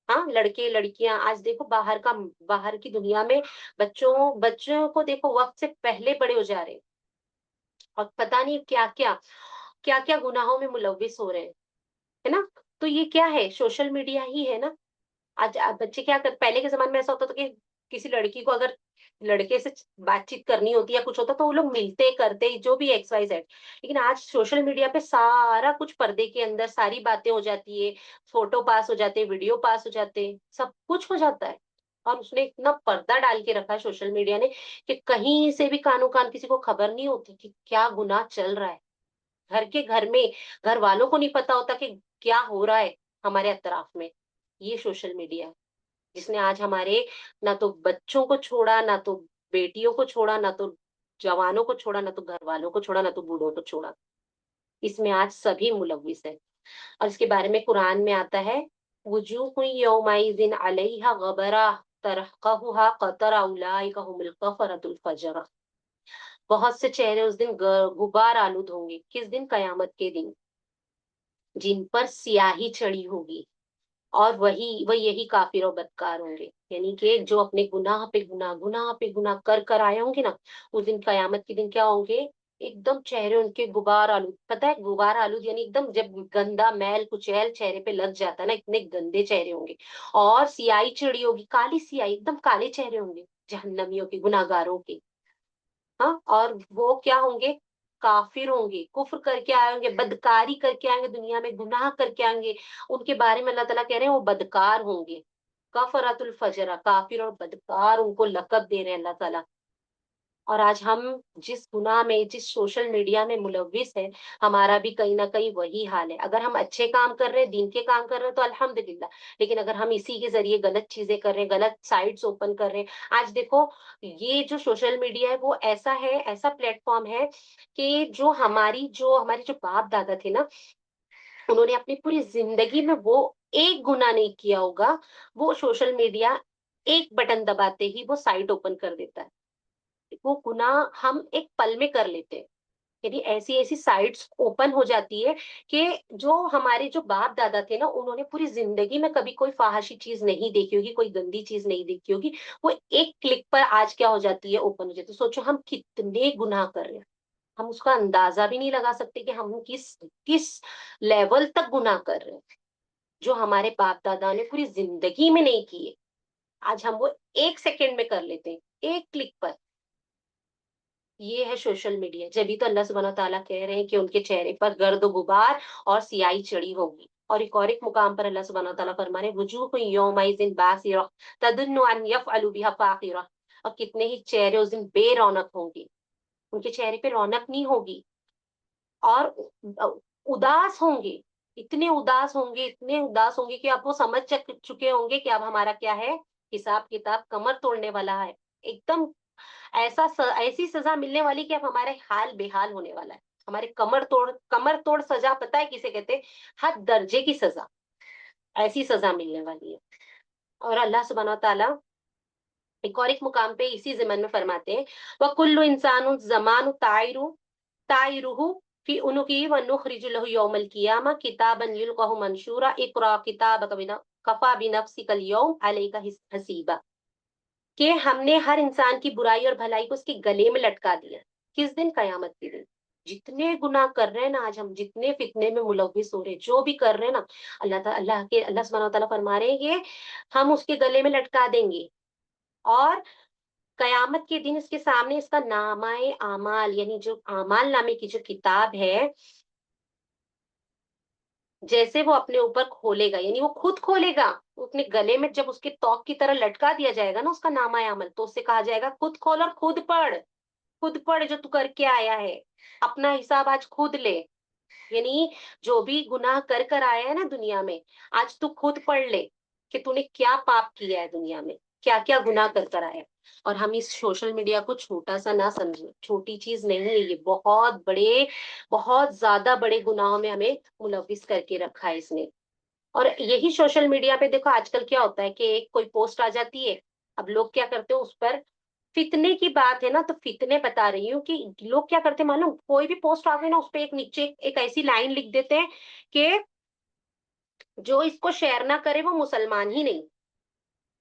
ہاں لڑکے لڑکیاں آج دیکھو باہر کی دنیا میں بچوں کو دیکھو وقت سے پہلے بڑے ہو جا رہے ہیں. اور پتا نہیں کیا کیا گناہوں میں ملوث ہو رہے ہیں، ہے نا. تو یہ کیا ہے؟ سوشل میڈیا ہی ہے نا. آج بچے کیا پہلے کے زمانے میں ایسا ہوتا تھا کہ کسی لڑکی کو اگر لڑکے سے بات چیت کرنی ہوتی یا کچھ ہوتا تو وہ لوگ ملتے کرتے جو بھی ایکس وائی زیڈ. لیکن آج سوشل میڈیا پہ سارا کچھ پردے کے اندر ساری باتیں ہو جاتی ہے، فوٹو پاس ہو جاتے، ویڈیو پاس ہو جاتے، سب کچھ ہو جاتا ہے. اور اس نے اتنا پردہ ڈال کے رکھا ہے سوشل میڈیا نے کہ کہیں سے بھی کانوں کان کسی کو خبر نہیں ہوتی کہ کیا گناہ چل رہا ہے. گھر کے گھر میں گھر والوں کو نہیں پتا ہوتا کہ کیا ہو رہا ہے ہمارے اطراف میں. یہ سوشل میڈیا ہے جس نے آج ہمارے نہ تو بچوں کو چھوڑا، نہ تو بیٹیوں کو چھوڑا، نہ تو جوانوں کو چھوڑا، نہ تو گھر والوں کو چھوڑا، نہ تو بوڑھوں کو چھوڑا. اس میں آج سبھی ملوث ہے. اور اس کے بارے میں قرآن میں آتا ہے وجوہ یومئذ علیہا غبرہ ترہقہا قطرہ اولئک هم الکفرۃ الفجرہ. بہت سے چہرے اس دن غبار آلود ہوں گے. کس دن؟ قیامت کے دن، جن پر سیاہی چڑی ہوگی. اور وہ یہی کافر و بدکار ہوں گے. یعنی کہ جو اپنے گناہ پہ گناہ گناہ پہ گناہ کر آئے ہوں گے نا، اس دن قیامت کے دن کیا ہوں گے؟ ایک دم چہرے ان کے غبار آلود. پتہ ہے غبار آلود یعنی ایک دم جب گندا میل کچیل چہرے پہ لگ جاتا ہے نا، اتنے گندے چہرے ہوں گے. اور سیاہی چڑی ہوگی، کالی سیاہی، ایک دم کالے چہرے ہوں گے جہنمیوں کے، گناہگاروں کے. ہاں. اور وہ کیا ہوں گے؟ کافر ہوں گے، کفر کر کے آئے ہوں گے، بدکاری کر کے آئیں گے، دنیا میں گناہ کر کے آئیں گے. ان کے بارے میں اللہ تعالیٰ کہہ رہے ہیں وہ بدکار ہوں گے. کفرت الفجرہ، کافر اور بدکار ان کو لقب دے رہے ہیں اللہ تعالیٰ. اور آج ہم جس گناہ میں، جس سوشل میڈیا میں ملوث ہے، ہمارا بھی کہیں نہ کہیں وہی حال ہے. اگر ہم اچھے کام کر رہے ہیں، دین کے کام کر رہے ہیں تو الحمدللہ. لیکن اگر ہم اسی کے ذریعے غلط چیزیں کر رہے ہیں، غلط سائٹس اوپن کر رہے ہیں. آج دیکھو یہ جو سوشل میڈیا ہے وہ ایسا ہے، ایسا پلیٹ فارم ہے کہ جو ہمارے باپ دادا تھے نا، انہوں نے اپنی پوری زندگی میں وہ ایک گناہ نہیں کیا ہوگا. وہ سوشل میڈیا ایک بٹن دباتے ہی وہ سائٹ اوپن کر دیتا ہے. وہ گناہ ہم ایک پل میں کر لیتے ہیں. یعنی ایسی ایسی سائٹس اوپن ہو جاتی ہے کہ جو باپ دادا تھے نا، انہوں نے پوری زندگی میں کبھی کوئی فحاشی چیز نہیں دیکھی ہوگی، کوئی گندی چیز نہیں دیکھی ہوگی. وہ ایک کلک پر آج کیا ہو جاتی ہے؟ اوپن ہو جاتی ہے. سوچو ہم کتنے گناہ کر رہے ہیں، ہم اس کا اندازہ بھی نہیں لگا سکتے کہ ہم کس لیول تک گناہ کر رہے ہیں جو ہمارے باپ دادا نے پوری زندگی میں نہیں کیے. آج ہم وہ ایک سیکنڈ میں کر لیتے ہیں، ایک کلک پر. یہ ہے سوشل میڈیا. جبھی تو اللہ سبحانہ تعالیٰ کہہ رہے ہیں کہ ان کے چہرے پر گرد و غبار اور سیاہی چڑی ہوگی. اور ایک مقام پر اللہ سبحانہ تعالیٰ فرما رہے ہیں وجوہ یومئذ باسرہ تظن ان یفعل بها فاقرہ. اور کتنے ہی چہرے اس دن بے رونق ہوں گے، ان کے چہرے پہ رونق نہیں ہوگی. اور اداس ہوں گے، اتنے اداس ہوں گے کہ اب وہ سمجھ چکے ہوں گے کہ اب ہمارا کیا ہے؟ حساب کتاب کمر توڑنے والا ہے. ایک دم ایسی سزا ملنے والی کہ اب ہمارے حال بے حال ہونے والا ہے. ہمارے کمر توڑ سزا پتہ ہے کسے کہتے ہیں؟ حد درجے کی سزا. ایسی سزا ملنے والی ہے. اور اللہ سبحانہ تعالیٰ ایک مقام پہ اسی ضمن میں فرماتے ہیں وَكُلُّ إِنسَانٌ زَمَانُ طَائِرُهُ فِي عُنُقِهِ وَنُخْرِجُ لَهُ يَوْمَ الْقِيَامَةِ كِتَابًا يَلْقَاهُ مَنشُورًا اقْرَأْ كِتَابَكَ كَفَىٰ بِنَفْسِكَ الْيَوْمَ عَلَيْكَ حَسِيبًا. کہ ہم نے ہر انسان کی برائی اور بھلائی کو اس کے گلے میں لٹکا دیا. کس دن؟ قیامت کے دن. جتنے گناہ کر رہے ہیں نا آج ہم، جتنے فتنے میں ملوث ہو رہے ہیں، جو بھی کر رہے ہیں نا، اللہ سبحانہ تعالیٰ فرما رہے ہیں کہ ہم اس کے گلے میں لٹکا دیں گے. اور قیامت کے دن اس کے سامنے اس کا نامہ اعمال، یعنی جو اعمال نامے کی جو کتاب ہے، جیسے وہ اپنے اوپر کھولے گا، یعنی وہ خود کھولے گا اپنے گلے میں. جب اس کے توق کی طرح لٹکا دیا جائے گا نا اس کا نامہ عمل، تو اس سے کہا جائے گا خود کھول اور خود پڑھ. खुद पढ़ जो तू करके आया है, अपना हिसाब आज खुद ले। यानी जो भी गुनाह कर कर आया है ना दुनिया में, आज तू खुद पढ़ ले कि तूने क्या पाप किया है दुनिया में, क्या क्या गुनाह कर कर आया है। और हम इस सोशल मीडिया को छोटा सा ना समझे, छोटी चीज नहीं है ये, बहुत बड़े, बहुत ज्यादा बड़े गुनाहों में हमें मुलविस करके रखा है इसने। और यही सोशल मीडिया पे देखो आजकल क्या होता है कि एक कोई पोस्ट आ जाती है, अब लोग क्या करते हैं उस पर, फितने की बात है ना, तो फितने बता रही हूँ कि लोग क्या करते हैं मालूम, कोई भी पोस्ट आ गई ना, उस पे एक नीचे एक ऐसी लाइन लिख देते हैं कि जो इसको शेयर ना करे वो मुसलमान ही नहीं।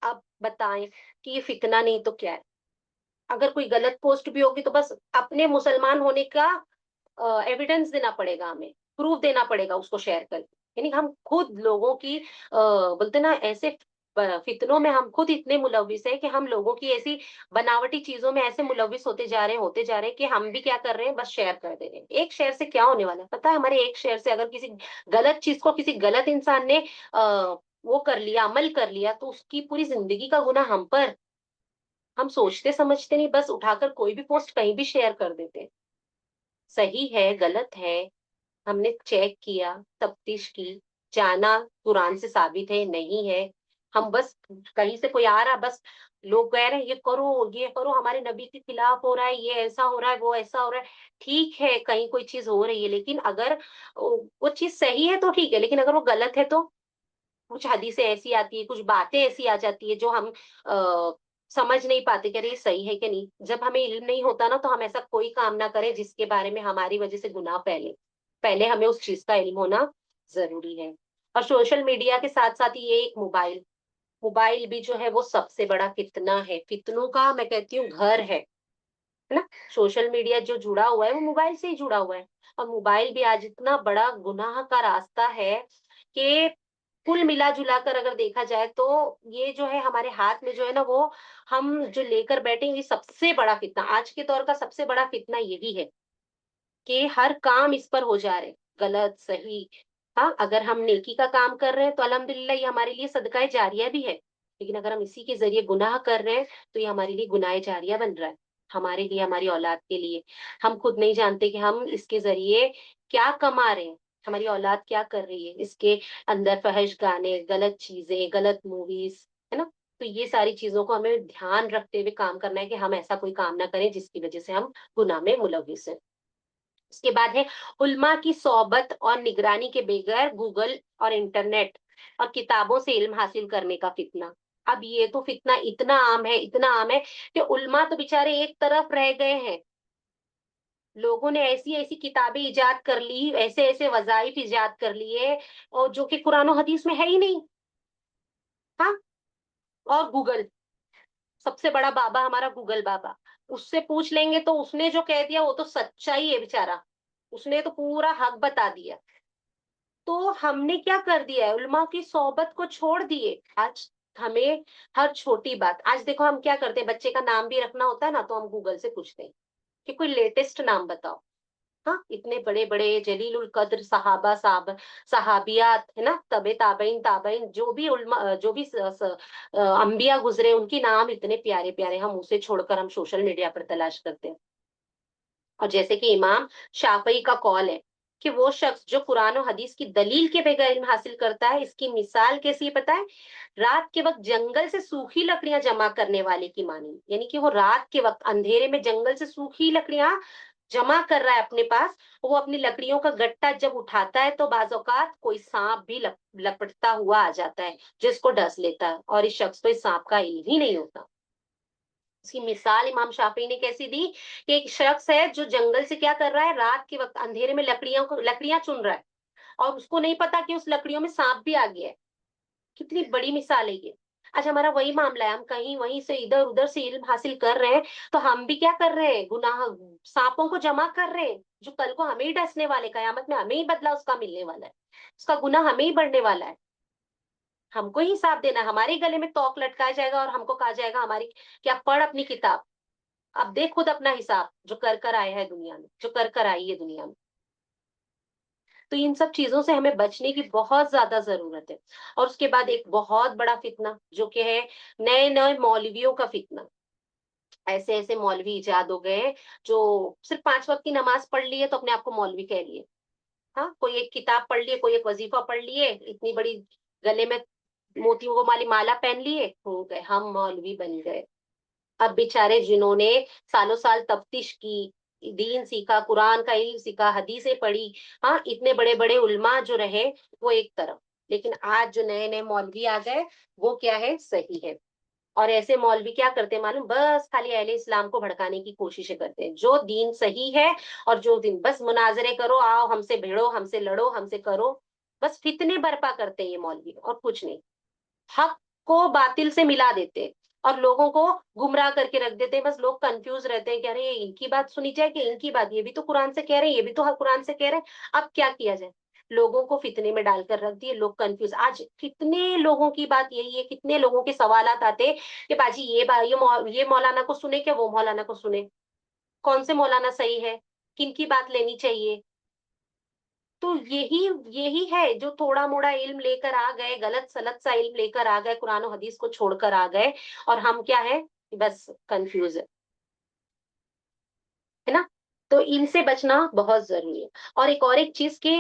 अब बताएं कि ये फितना नहीं तो क्या है। अगर कोई गलत पोस्ट भी होगी तो बस अपने मुसलमान होने का एविडेंस देना पड़ेगा, हमें प्रूफ देना पड़ेगा उसको शेयर करके। यानी हम खुद लोगों की बोलते ना ऐसे फितनों में हम खुद इतने मुलविस है कि हम लोगों की ऐसी बनावटी चीजों में ऐसे मुलविस होते जा रहे हैं कि हम भी क्या कर रहे हैं, बस शेयर कर दे रहे हैं। एक शेयर से क्या होने वाला है पता है, हमारे एक शेयर से अगर किसी गलत चीज को किसी गलत इंसान ने वो कर लिया, अमल कर लिया, तो उसकी पूरी जिंदगी का गुनाह हम पर। हम सोचते समझते नहीं, बस उठाकर कोई भी पोस्ट कहीं भी शेयर कर देते हैं। सही है गलत है, हमने चेक किया, तफ्तीश की, जाना कुरान से साबित है नहीं है। हम बस कहीं से कोई आ रहा, बस लोग कह रहे हैं ये करो, हमारे नबी के खिलाफ हो रहा है, ये ऐसा हो रहा है, वो ऐसा हो रहा है। ठीक है कहीं कोई चीज हो रही है, लेकिन अगर वो चीज सही है तो ठीक है, लेकिन अगर वो गलत है तो कुछ हदीसें ऐसी आती है, कुछ बातें ऐसी आ जाती है जो हम समझ नहीं पाते कि अरे ये सही है कि नहीं। जब हमें इल्म नहीं होता ना, तो हम ऐसा कोई काम ना करें जिसके बारे में हमारी वजह से गुनाह फैले। पहले हमें उस चीज का इल्म होना जरूरी है। और सोशल मीडिया के साथ साथ ये एक मोबाइल, मोबाइल भी जो है वो सबसे बड़ा फितना है, फितनों का मैं कहती हूँ घर है ना। सोशल मीडिया जो जुड़ा हुआ है वो मोबाइल से ही जुड़ा हुआ है। और मोबाइल भी आज इतना बड़ा गुनाह का रास्ता है कि कुल मिला जुला कर अगर देखा जाए तो ये जो है हमारे हाथ में जो है ना, वो हम जो लेकर बैठे हैं, ये सबसे बड़ा फितना, आज के दौर का सबसे बड़ा फितना यही है कि हर काम इस पर हो जा रहे, गलत सही। हाँ अगर हम नेकी का काम कर रहे हैं तो अल्हम्दुलिल्लाह ये हमारे लिए सदका जारिया भी है, लेकिन अगर हम इसी के जरिए गुनाह कर रहे हैं तो ये हमारे लिए गुनाह जारिया बन रहा है, हमारे लिए, हमारी औलाद के लिए। हम खुद नहीं जानते कि हम इसके जरिए क्या कमा रहे हैं, हमारी औलाद क्या कर रही है इसके अंदर, फहश गाने, गलत चीजें, गलत मूवीज, है ना। तो ये सारी चीजों को हमें ध्यान रखते हुए काम करना है कि हम ऐसा कोई काम ना करें जिसकी वजह से हम गुनाह में मुलविस हैं। उसके बाद है उल्मा की सोबत और निगरानी के बगैर गूगल और इंटरनेट और किताबों से इल्म हासिल करने का फितना। अब ये तो फितना इतना आम है, इतना आम है कि उल्मा तो बेचारे एक तरफ रह गए हैं। लोगों ने ऐसी ऐसी किताबें इजाद कर ली, ऐसे ऐसे वजाइफ इजाद कर लिए, और जो कि कुरान और हदीस में है ही नहीं। हाँ। और गूगल, सबसे बड़ा बाबा हमारा गूगल बाबा, उससे पूछ लेंगे तो उसने जो कह दिया वो तो सच्चाई है बेचारा, उसने तो पूरा हक बता दिया। तो हमने क्या कर दिया है, उलमा की सोहबत को छोड़ दिए आज। हमें हर छोटी बात, आज देखो हम क्या करते हैं, बच्चे का नाम भी रखना होता है ना, तो हम गूगल से पूछते हैं कि कोई लेटेस्ट नाम बताओ। हाँ इतने बड़े बड़े जलील उल कद्र सहाबा साहब, सहाबियात, है ना, तबे ताबईन ताबईन, जो भी उलमा, जो भी अंबिया गुजरे, उनके नाम इतने प्यारे प्यारे, हम उसे छोड़कर हम सोशल मीडिया पर तलाश करते हैं। और जैसे कि इमाम शाफई का कौल है कि वो शख्स जो कुरान और हदीस की दलील के बगैर इल्म हासिल करता है, इसकी मिसाल कैसी है पता है, रात के वक्त जंगल से सूखी लकड़ियां जमा करने वाले की मानी। यानी कि वो रात के वक्त अंधेरे में जंगल से सूखी लकड़ियां जमा कर रहा है अपने पास, वो अपनी लकड़ियों का गट्टा जब उठाता है तो बाज औकात कोई सांप भी लपटता हुआ आ जाता है जिसको डस लेता है, और इस शख्स को इस सांप का इल्म ही नहीं होता। इसकी मिसाल इमाम शाफी ने कैसी दी कि एक शख्स है जो जंगल से क्या कर रहा है, रात के वक्त अंधेरे में लकड़ियां चुन रहा है, और उसको नहीं पता कि उस लकड़ियों में सांप भी आ गया है। कितनी बड़ी मिसाल है ये। आज हमारा वही मामला है, हम कहीं वहीं से इधर उधर से इल्म हासिल कर रहे हैं, तो हम भी क्या कर रहे हैं, गुनाह सांपों को जमा कर रहे हैं, जो कल को हमें ही डसने वाले, कयामत में हमें ही बदला उसका मिलने वाला है, उसका गुनाह हमें ही बढ़ने वाला है। हमको ही हिसाब देना, हमारे गले में तोक लटकाया जाएगा और हमको कहा जाएगा हमारी, क्या पढ़ अपनी किताब, अब देख खुद अपना हिसाब जो कर कर आया है दुनिया में, जो कर कर आई है दुनिया में। तो इन सब चीजों से हमें बचने की बहुत ज्यादा जरूरत है। और उसके बाद एक बहुत बड़ा फितना जो कि है नए नए मौलवियों का फितना। ऐसे ऐसे मौलवी इजाद हो गए हैं, जो सिर्फ 5 वक्त की नमाज पढ़ ली है तो अपने आप को मौलवी कह लिए। हाँ, कोई एक किताब पढ़ लिए, कोई एक वजीफा पढ़ लिए, इतनी बड़ी गले में मोतियों को माली माला पहन लिए, हो गए हम मौलवी बन गए। अब बेचारे जिन्होंने सालों साल तफ्तीश की, दीन सीखा, कुरान का इल्म सीखा, हदीसें पढ़ी, हाँ, इतने बड़े बड़े उलमा जो रहे, वो एक तरफ। लेकिन आज जो नए नए मौलवी आ गए, वो क्या है, सही है। और ऐसे मौलवी क्या करते हैं मालूम, बस खाली अहले इस्लाम को भड़काने की कोशिशें करते हैं, जो दीन सही है, और जो दिन बस मुनाजरे करो, आओ हमसे भिड़ो, हमसे लड़ो, हमसे करो, बस फितने बर्पा करते हैं ये मौलवी, और कुछ नहीं। हक को बातिल से मिला देते हैं, और लोगों को गुमराह करके रख देते हैं। बस लोग कंफ्यूज रहते हैं कि अरे इनकी बात सुनी जाए कि इनकी बात, ये भी तो कुरान से कह रहे हैं, ये भी तो कुरान से कह रहे हैं, अब क्या किया जाए। लोगों को फितने में डालकर रख दिए, लोग कंफ्यूज। आज कितने लोगों की बात यही है, कितने लोगों के सवालात आते हैं कि बाजी ये मौलाना को सुने क्या, वो मौलाना को सुने, कौन से मौलाना सही है, किन की बात लेनी चाहिए। तो यही यही है, जो थोड़ा मोड़ा इल्म लेकर आ गए, गलत सलत सा इल्म लेकर आ गए, कुरान और हदीस को छोड़कर आ गए, और हम क्या है, बस कंफ्यूज है ना। तो इनसे बचना बहुत जरूरी है। और एक चीज के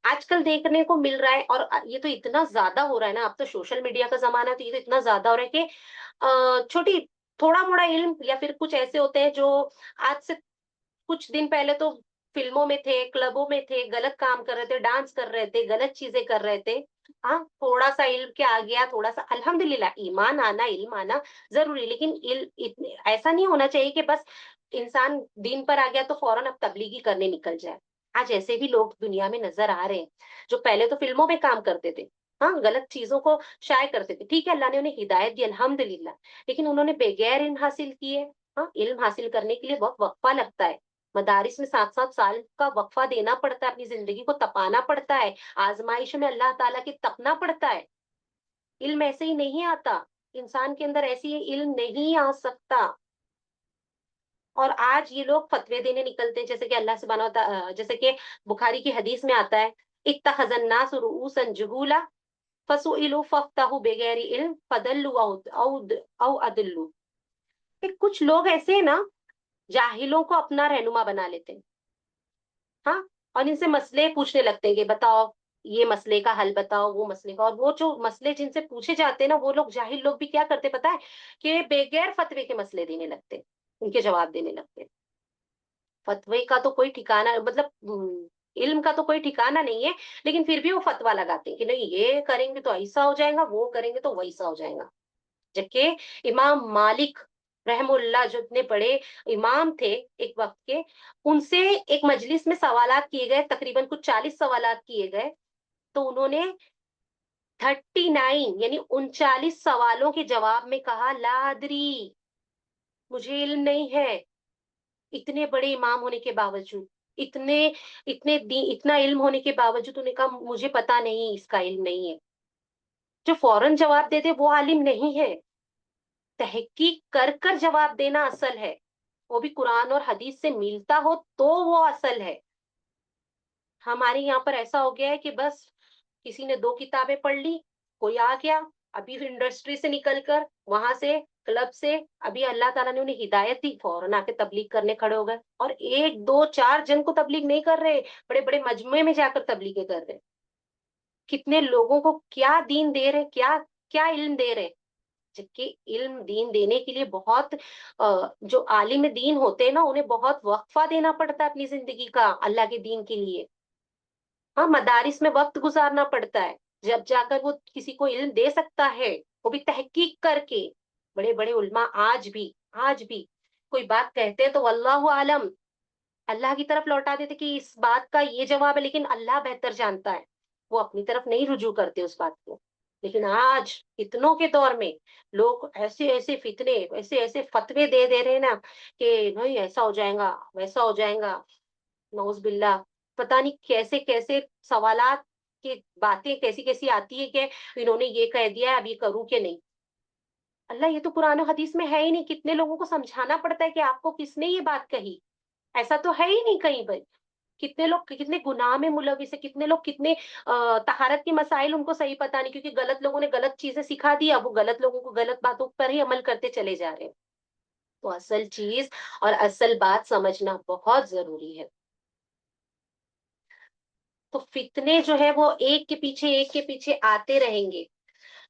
आजकल देखने को मिल रहा है, और ये तो इतना ज्यादा हो रहा है ना, अब तो सोशल मीडिया का जमाना है, तो ये तो इतना ज्यादा हो रहा है कि छोटी थोड़ा मोड़ा इल्म, या फिर कुछ ऐसे होते हैं जो आज से कुछ दिन पहले तो फिल्मों में थे, क्लबों में थे, गलत काम कर रहे थे, डांस कर रहे थे, गलत चीजें कर रहे थे। हाँ, थोड़ा सा इल्म के आ गया, थोड़ा सा अल्हम्दुलिल्लाह, ईमान आना, इल्म आना जरूरी, लेकिन इल्म इतने ऐसा नहीं होना चाहिए कि बस इंसान दीन पर आ गया तो फौरन अब तबलीगी करने निकल जाए। आज ऐसे भी लोग दुनिया में नजर आ रहे हैं, जो पहले तो फिल्मों में काम करते थे, हाँ, गलत चीजों को शाये करते थे, ठीक है, अल्लाह ने उन्हें हिदायत दी अल्हम्दुलिल्लाह, लेकिन उन्होंने बगैर इल्म हासिल किए। हाँ, इल्म हासिल करने के लिए बहुत वक्फा लगता है, मदारिस में 7-7 साल का वक्फा देना पड़ता है, अपनी जिंदगी को तपाना पड़ता है, आजमाइश में अल्लाह ताला की तपना पड़ता है। इल्म ऐसे ही नहीं आता, इंसान के अंदर ऐसी इल्म नहीं आ सकता। और आज ये लोग फतवे देने निकलते हैं, जैसे कि अल्लाह सुब्हानहू व जैसे कि बुखारी की हदीस में आता है, इत्तखज़न नास रुऊसन जुहूला फसुइलु फफ्ताहु बिगैरि इल्म फदल्लु औ अदल्लु। कि कुछ लोग ऐसे हैं ना, जाहिलों को अपना रहनुमा बना लेते हैं। हाँ, और इनसे मसले पूछने लगते हैं कि बताओ, ये मसले का हल बताओ, वो मसले का, और वो जो मसले जिनसे पूछे जाते हैं ना, वो लोग जाहिल लोग भी क्या करते हैं पता है, कि बेगैर फतवे के मसले देने लगते हैं, उनके जवाब देने लगते हैं। फतवे का तो कोई ठिकाना, मतलब इल्म का तो कोई ठिकाना नहीं है, लेकिन फिर भी वो फतवा लगाते हैं कि नहीं, ये करेंगे तो ऐसा हो जाएगा, वो करेंगे तो वैसा हो जाएगा। जबकि इमाम मालिक रहमुल्लाह जो इतने बड़े इमाम थे एक वक्त के, उनसे एक मजलिस में सवालात किए गए, तकरीबन कुछ 40 सवालात किए गए, तो उन्होंने 39 यानी 39 सवालों के जवाब में कहा, लादरी, मुझे इल्म नहीं है। इतने बड़े इमाम होने के बावजूद, इतने इतना इल्म होने के बावजूद उन्होंने कहा, मुझे पता नहीं, इसका इल्म नहीं है। जो फौरन जवाब देते वो आलिम नहीं है, तहकीक कर कर जवाब देना असल है, वो भी कुरान और हदीस से मिलता हो तो वो असल है। हमारे यहाँ पर ऐसा हो गया है कि बस किसी ने 2 किताबें पढ़ ली, कोई आ गया, अभी इंडस्ट्री से निकलकर, वहां से, क्लब से, अभी अल्लाह ताला ने उन्हें हिदायत दी, फौरन आके तबलीग करने खड़े हो गए, और एक दो चार जन को तबलीग नहीं कर रहे, बड़े बड़े मजमे में जाकर तबलीगे कर रहे। कितने लोगों को क्या दीन दे रहे, क्या क्या इल्म दे रहे। जबकि इल्म दीन देने के लिए बहुत जो आलिम दीन होते हैं ना, उन्हें बहुत वक्फा देना पड़ता है अपनी जिंदगी का अल्लाह के दीन के लिए। हाँ, मदारिस में वक्त गुजारना पड़ता है, जब जाकर वो किसी को इल्म दे सकता है, वो भी तहकीक करके। बड़े बड़े उल्मा आज भी कोई बात कहते हैं तो अल्लाह आलम, अल्लाह की तरफ लौटा देते कि इस बात का ये जवाब है, लेकिन अल्लाह बेहतर जानता है, वो अपनी तरफ नहीं रुजू करते उस बात को। लेकिन आज इतनों के दौर में लोग ऐसे ऐसे फितने, ऐसे ऐसे फतवे दे रहे हैं ना, कि नहीं ऐसा हो जाएगा, वैसा हो जाएगा, नौज बिल्ला। पता नहीं कैसे कैसे सवालात की बातें कैसी कैसी आती है कि इन्होंने ये कह दिया है, अब ये करूं कि नहीं। अल्लाह, ये तो कुरान और हदीस में है ही नहीं, कितने लोगों को समझाना पड़ता है कि आपको किसने ये बात कही, ऐसा तो है ही नहीं कहीं पर। कितने लोग कितने गुनाह में मुलविस है, कितने लोग कितने तहारत के मसाइल उनको सही पता नहीं, क्योंकि गलत लोगों ने गलत चीजें सिखा दी, अब वो गलत लोगों को गलत बातों पर ही अमल करते चले जा रहे हैं। تو اصل چیز اور اصل بات سمجھنا بہت ضروری ہے. تو فتنے جو ہے وہ ایک کے پیچھے آتے رہیں گے.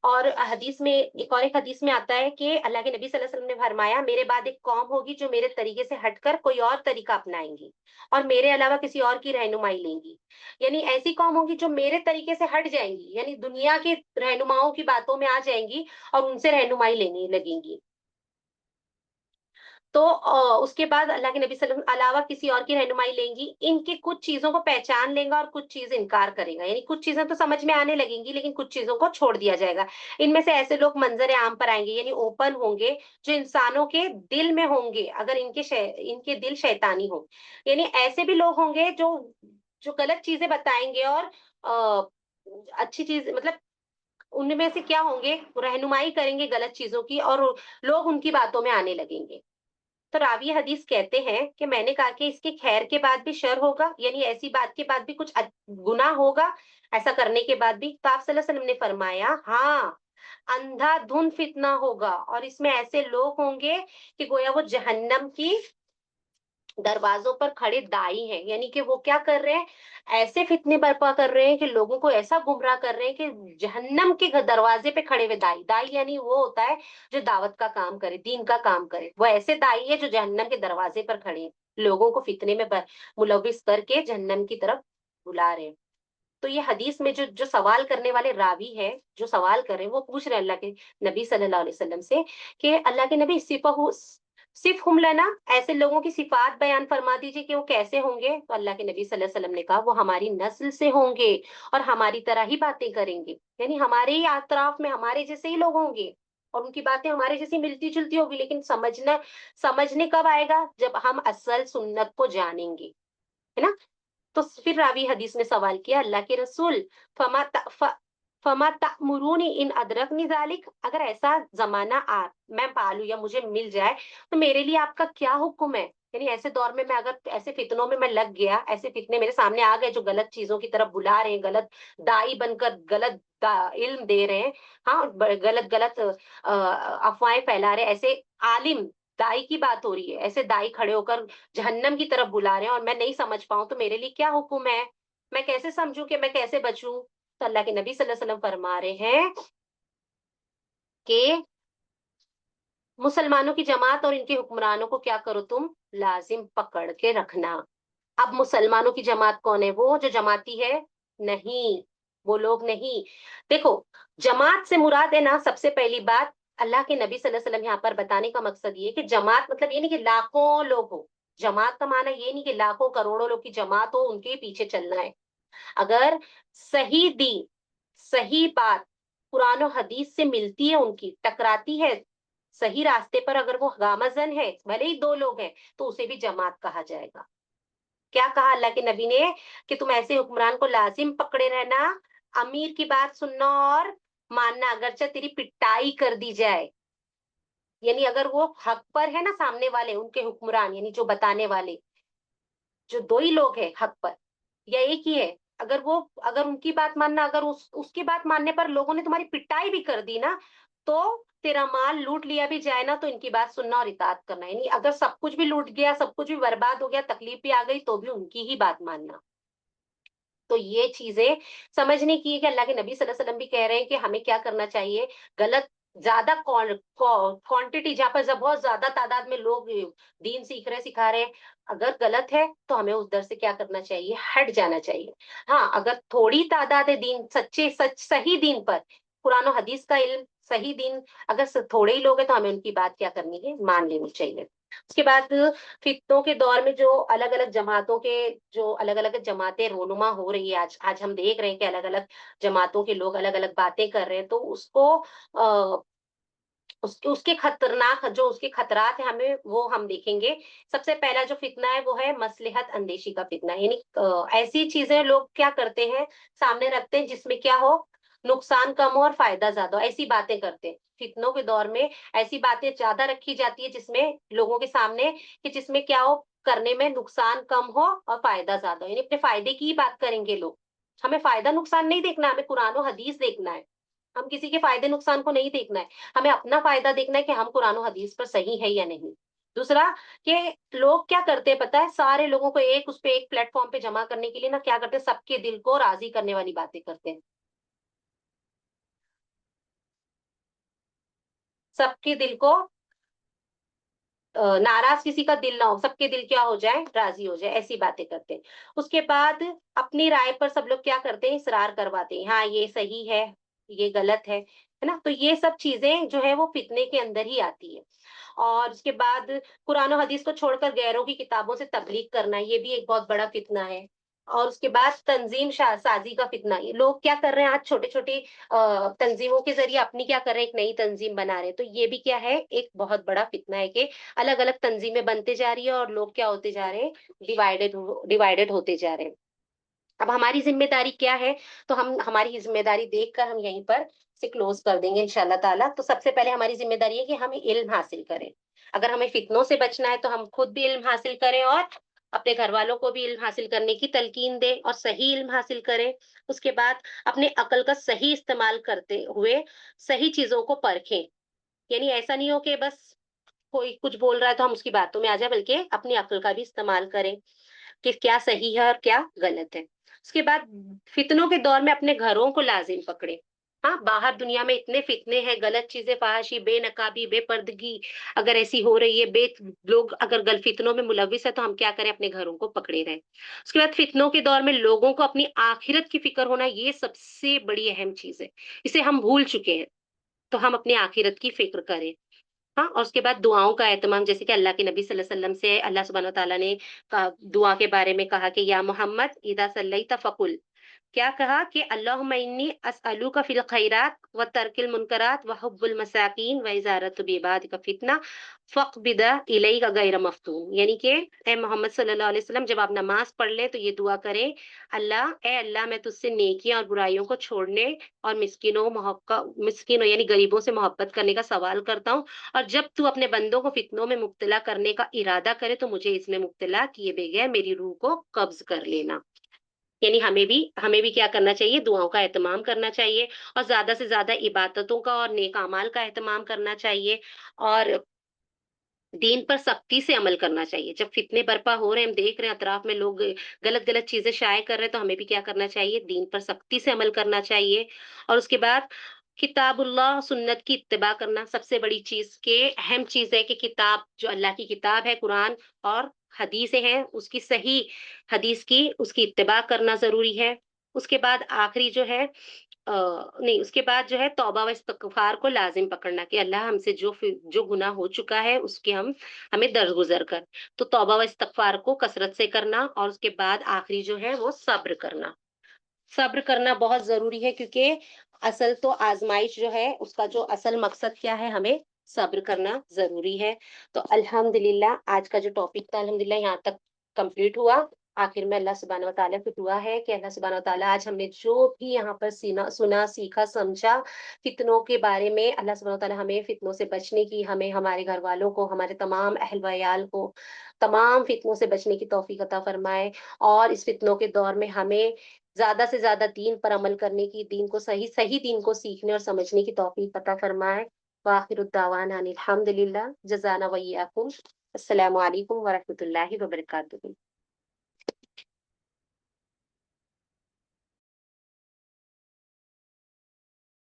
اور حدیث میں ایک حدیث میں آتا ہے کہ اللہ کے نبی صلی اللہ علیہ وسلم نے فرمایا میرے بعد ایک قوم ہوگی جو میرے طریقے سے ہٹ کر کوئی اور طریقہ اپنائیں گی اور میرے علاوہ کسی اور کی رہنمائی لیں گی. یعنی ایسی قوم ہوگی جو میرے طریقے سے ہٹ جائیں گی، یعنی دنیا کے رہنماؤں کی باتوں میں آ جائیں گی اور ان سے رہنمائی لینے لگیں گی. تو اس کے بعد اللہ کے نبی صلی اللہ علیہ وسلم علاوہ کسی اور کی رہنمائی لیں گی، ان کی کچھ چیزوں کو پہچان لیں گا اور کچھ چیز انکار کرے گا. یعنی کچھ چیزیں تو سمجھ میں آنے لگیں گی لیکن کچھ چیزوں کو چھوڑ دیا جائے گا. ان میں سے ایسے لوگ منظر عام پر آئیں گے، یعنی اوپن ہوں گے، جو انسانوں کے دل میں ہوں گے اگر ان کے دل شیطانی ہوں. یعنی ایسے بھی لوگ ہوں گے جو غلط چیزیں بتائیں گے اور اچھی چیز مطلب ان میں سے کیا ہوں گے، رہنمائی کریں گے غلط چیزوں کی اور لوگ ان کی باتوں میں آنے لگیں گے. تو راوی حدیث کہتے ہیں کہ میں نے کہا کہ اس کے خیر کے بعد بھی شر ہوگا، یعنی ایسی بات کے بعد بھی کچھ گناہ ہوگا ایسا کرنے کے بعد بھی. تو آپ صلی اللہ علیہ وسلم نے فرمایا ہاں، اندھا دھن فتنہ ہوگا اور اس میں ایسے لوگ ہوں گے کہ گویا وہ جہنم کی دروازوں پر کھڑے دائی ہیں. یعنی کہ وہ کیا کر رہے ہیں، ایسے فتنے برپا کر رہے ہیں کہ لوگوں کو ایسا گمراہ کر رہے ہیں کہ جہنم کے دروازے پہ کھڑے ہوئے دائی. دائی یعنی وہ ہوتا ہے جو دعوت کا کام کرے، دین کا کام کرے. وہ ایسے دائی ہے جو جہنم کے دروازے پر کھڑے ہیں، لوگوں کو فتنے میں ملوث کر کے جہنم کی طرف بلا رہے ہیں. تو یہ حدیث میں جو سوال کرنے والے راوی ہے، جو سوال کر رہے ہیں، وہ پوچھ رہے ہیں اللہ کے نبی صلی اللہ علیہ وسلم سے کہ اللہ کے نبی صف ہم لنا، ایسے لوگوں کی صفات بیان فرما دیجیے کہ وہ کیسے ہوں گے. تو اللہ کے نبی صلی اللہ علیہ وسلم نے کہا وہ ہماری نسل سے ہوں گے اور ہماری طرح ہی باتیں کریں گے. یعنی ہمارے ہی اطراف میں ہمارے جیسے ہی لوگ ہوں گے اور ان کی باتیں ہمارے جیسی ملتی جلتی ہوگی. لیکن سمجھنے کب آئے گا، جب ہم اصل سنت کو جانیں گے، ہے نا. تو پھر راوی حدیث نے سوال کیا اللہ کے رسول، فما تأمرونی ان ادرکنی ذالک، اگر ایسا زمانہ میں پالوں یا مجھے مل جائے تو میرے لیے آپ کا کیا حکم ہے. یعنی ایسے دور میں اگر ایسے فتنوں میں لگ گیا، ایسے فتنے میرے سامنے آ گئے جو غلط چیزوں کی طرف بلا رہے ہیں، غلط دائی بن کر غلط علم دے رہے ہیں، ہاں غلط غلط افواہیں پھیلا رہے ہیں، ایسے عالم دائی کی بات ہو رہی ہے، ایسے دائی کھڑے ہو کر جہنم کی طرف بلا رہے ہیں اور میں نہیں سمجھ پاؤں تو میرے لیے کیا حکم ہے، میں کیسے سمجھوں کہ میں کیسے بچوں. تو اللہ کے نبی صلی اللہ علیہ وسلم فرما رہے ہیں کہ مسلمانوں کی جماعت اور ان کے حکمرانوں کو کیا کرو تم، لازم پکڑ کے رکھنا. اب مسلمانوں کی جماعت کون ہے، وہ جو جماعتی ہے نہیں، وہ لوگ نہیں. دیکھو جماعت سے مراد ہے نا، سب سے پہلی بات اللہ کے نبی صلی اللہ علیہ وسلم یہاں پر بتانے کا مقصد یہ کہ جماعت مطلب یہ نہیں کہ لاکھوں لوگ ہو. جماعت کا معنی یہ نہیں کہ لاکھوں کروڑوں لوگ کی جماعت ہو ان کے پیچھے چلنا ہے. اگر صحیح دین، صحیح بات قرآن و حدیث سے ملتی ہے، ان کی ٹکراتی ہے صحیح راستے پر، اگر وہ گامزن ہے بھلے ہی دو لوگ ہیں تو اسے بھی جماعت کہا جائے گا. کیا کہا اللہ کے نبی نے کہ تم ایسے حکمران کو لازم پکڑے رہنا، امیر کی بات سننا اور ماننا اگرچہ تیری پٹائی کر دی جائے. یعنی اگر وہ حق پر ہے نا سامنے والے ان کے حکمران، یعنی جو بتانے والے، جو دو ہی لوگ ہیں حق پر یا ایک ہی ہے، اگر ان کی بات ماننا، اگر اس کی بات ماننے پر لوگوں نے تمہاری پٹائی بھی کر دی نا، تو تیرا مال لوٹ لیا بھی جائے نا تو ان کی بات سننا اور اطاعت کرنا. یعنی اگر سب کچھ بھی لوٹ گیا، سب کچھ بھی برباد ہو گیا، تکلیف بھی آ گئی تو بھی ان کی ہی بات ماننا. تو یہ چیزیں سمجھنے کی ہے کہ اللہ کے نبی صلی اللہ علیہ وسلم بھی کہہ رہے ہیں کہ ہمیں کیا کرنا چاہیے. غلط زیادہ کوانٹٹی جہاں پر بہت زیادہ تعداد میں لوگ دین سیکھ رہے سکھا رہے ہیں، اگر غلط ہے تو ہمیں اس در سے کیا کرنا چاہیے، ہٹ جانا چاہیے. ہاں اگر تھوڑی تعداد ہے دین صحیح دین پر، قرآن و حدیث کا علم صحیح دین، اگر تھوڑے ہی لوگ ہیں تو ہمیں ان کی بات کیا کرنی ہے، مان لینی چاہیے. اس کے بعد فتنوں کے دور میں جو الگ الگ جماعتوں کے جو الگ الگ جماعتیں رونما ہو رہی ہے، آج ہم دیکھ رہے ہیں کہ الگ الگ جماعتوں کے لوگ الگ الگ باتیں کر رہے ہیں، تو اس کو اس کے خطرناک جو اس کے خطرات ہیں ہمیں وہ ہم دیکھیں گے. سب سے پہلا جو فتنہ ہے وہ ہے مصلحت اندیشی کا فتنہ. یعنی ایسی چیزیں لوگ کیا کرتے ہیں، سامنے رکھتے ہیں جس میں کیا ہو، نقصان کم ہو اور فائدہ زیادہ ہو، ایسی باتیں کرتے ہیں. فتنوں کے دور میں ایسی باتیں زیادہ رکھی جاتی ہے جس میں لوگوں کے سامنے کہ جس میں کیا ہو، کرنے میں نقصان کم ہو اور فائدہ زیادہ ہو. یعنی اپنے فائدے کی ہی بات کریں گے لوگ. ہمیں فائدہ نقصان نہیں دیکھنا، ہمیں قرآن و حدیث دیکھنا ہے. ہم کسی کے فائدے نقصان کو نہیں دیکھنا ہے، ہمیں اپنا فائدہ دیکھنا ہے کہ ہم قرآن و حدیث پر صحیح ہے یا نہیں. دوسرا کہ لوگ کیا کرتے ہیں پتا ہے، سارے لوگوں کو ایک اس پہ ایک پلیٹ فارم پہ جمع کرنے کے لیے نا کیا کرتے ہیں، سب کے دل کو راضی کرنے والی باتیں کرتے ہیں، سب کے دل کو ناراض کسی کا دل نہ ہو، سب کے دل کیا ہو جائے، راضی ہو جائے، ایسی باتیں کرتے ہیں۔ اس کے بعد اپنی رائے پر سب لوگ کیا کرتے ہیں، اصرار کرواتے ہیں، ہاں یہ صحیح ہے، یہ غلط ہے نا، تو یہ سب چیزیں جو ہے وہ فتنے کے اندر ہی آتی ہے۔ اور اس کے بعد قرآن و حدیث کو چھوڑ کر غیروں کی کتابوں سے تبلیغ کرنا، یہ بھی ایک بہت بڑا فتنہ ہے۔ اور اس کے بعد تنظیم سازی کا فتنہ، یہ لوگ کیا کر رہے ہیں آج، چھوٹے چھوٹے تنظیموں کے ذریعے اپنی کیا کر رہے ہیں، ایک نئی تنظیم بنا رہے ہیں، تو یہ بھی کیا ہے، ایک بہت بڑا فتنہ ہے کہ الگ الگ تنظیمیں بنتے جا رہی ہے اور لوگ کیا ہوتے جا رہے ہیں، ڈیوائڈیڈ ہوتے جا رہے ہیں۔ اب ہماری ذمہ داری کیا ہے، تو ہم ہماری ذمہ داری دیکھ کر ہم یہیں پر سے کلوز کر دیں گے انشاءاللہ تعالیٰ۔ تو سب سے پہلے ہماری ذمہ داری ہے کہ ہم علم حاصل کریں، اگر ہمیں فتنوں سے بچنا ہے تو ہم خود بھی علم حاصل کریں اور اپنے گھر والوں کو بھی علم حاصل کرنے کی تلقین دیں اور صحیح علم حاصل کریں۔ اس کے بعد اپنے عقل کا صحیح استعمال کرتے ہوئے صحیح چیزوں کو پرکھیں، یعنی ایسا نہیں ہو کہ بس کوئی کچھ بول رہا ہے تو ہم اس کی باتوں میں آ جائیں، بلکہ اپنی عقل کا بھی استعمال کریں کہ کیا صحیح ہے اور کیا غلط ہے۔ اس کے بعد فتنوں کے دور میں اپنے گھروں کو لازم پکڑے، ہاں باہر دنیا میں اتنے فتنے ہیں، غلط چیزیں، فحاشی، بے نقابی، بے پردگی اگر ایسی ہو رہی ہے، لوگ اگر فتنوں میں ملوث ہے تو ہم کیا کریں، اپنے گھروں کو پکڑے رہیں۔ اس کے بعد فتنوں کے دور میں لوگوں کو اپنی آخرت کی فکر ہونا، یہ سب سے بڑی اہم چیز ہے، اسے ہم بھول چکے ہیں، تو ہم اپنی آخرت کی فکر کریں۔ ہاں، اور اس کے بعد دعاؤں کا اہتمام، جیسے کہ اللہ کے نبی صلی اللہ علیہ وسلم سے اللہ سبحانہ و تعالیٰ نے دعا کے بارے میں کہا کہ یا محمد اذا صلیت فقل، کیا کہا کہ اللہم انی اسألوک فی الخیرات و ترک المنکرات و حب المساکین و ازارت بعبادک فتنہ فاقبض الیک غیر مفتون، یعنی کہ اے محمد صلی اللہ علیہ وسلم جب آپ نماز پڑھ لیں تو یہ دعا کریں، اے اللہ میں تجھ سے نیکیاں اور برائیوں کو چھوڑنے اور مسکینوں یعنی غریبوں سے محبت کرنے کا سوال کرتا ہوں، اور جب تو اپنے بندوں کو فتنوں میں مبتلا کرنے کا ارادہ کرے تو مجھے اس میں مبتلا کیے بغیر میری روح کو قبض کر لینا۔ یعنی ہمیں بھی کیا کرنا چاہیے، دعاؤں کا اہتمام کرنا چاہیے، اور زیادہ سے زیادہ عبادتوں کا اور نیک اعمال کا اہتمام کرنا چاہیے، اور دین پر سختی سے عمل کرنا چاہیے۔ جب فتنے برپا ہو رہے ہیں، ہم دیکھ رہے ہیں اطراف میں لوگ غلط غلط چیزیں شائع کر رہے ہیں، تو ہمیں بھی کیا کرنا چاہیے، دین پر سختی سے عمل کرنا چاہیے۔ اور اس کے بعد کتاب اللہ سنت کی اتباع کرنا سب سے بڑی چیز، کہ اہم چیز ہے کہ کتاب جو اللہ کی کتاب ہے، قرآن اور حدیثیں ہیں، اس کی صحیح حدیث کی اس کی اتباع کرنا ضروری ہے۔ اس کے بعد آخری جو ہے نہیں، اس کے بعد جو ہے توبہ و استغفار کو لازم پکڑنا، کہ اللہ ہم سے جو گناہ ہو چکا ہے اس کے ہمیں درگزر کر، تو توبہ و استغفار کو کثرت سے کرنا، اور اس کے بعد آخری جو ہے وہ صبر کرنا، صبر کرنا بہت ضروری ہے، کیونکہ اصل تو آزمائش جو ہے اس کا جو اصل مقصد کیا ہے، ہمیں صبر کرنا ضروری ہے۔ تو الحمدللہ آج کا جو ٹاپک تھا الحمدللہ یہاں تک کمپلیٹ ہوا۔ آخر میں اللہ سبحانہ و تعالیٰ کی دعا ہے کہ اللہ سبحانہ و تعالیٰ آج ہم نے جو بھی یہاں پر سنا سیکھا سمجھا فتنوں کے بارے میں، اللہ سبحانہ و تعالیٰ ہمیں فتنوں سے بچنے کی، ہمیں ہمارے گھر والوں کو، ہمارے تمام اہل وعیال کو تمام فتنوں سے بچنے کی توفیق عطا فرمائے، اور اس فتنوں کے دور میں ہمیں زیادہ سے زیادہ دین پر عمل کرنے کی، دین کو صحیح دین کو سیکھنے اور سمجھنے کی توفیق عطا فرمائے۔ وآخر الدعوانا ان الحمد للہ، جزانا وإیاکم، السلام علیکم ورحمۃ اللہ وبرکاتہ۔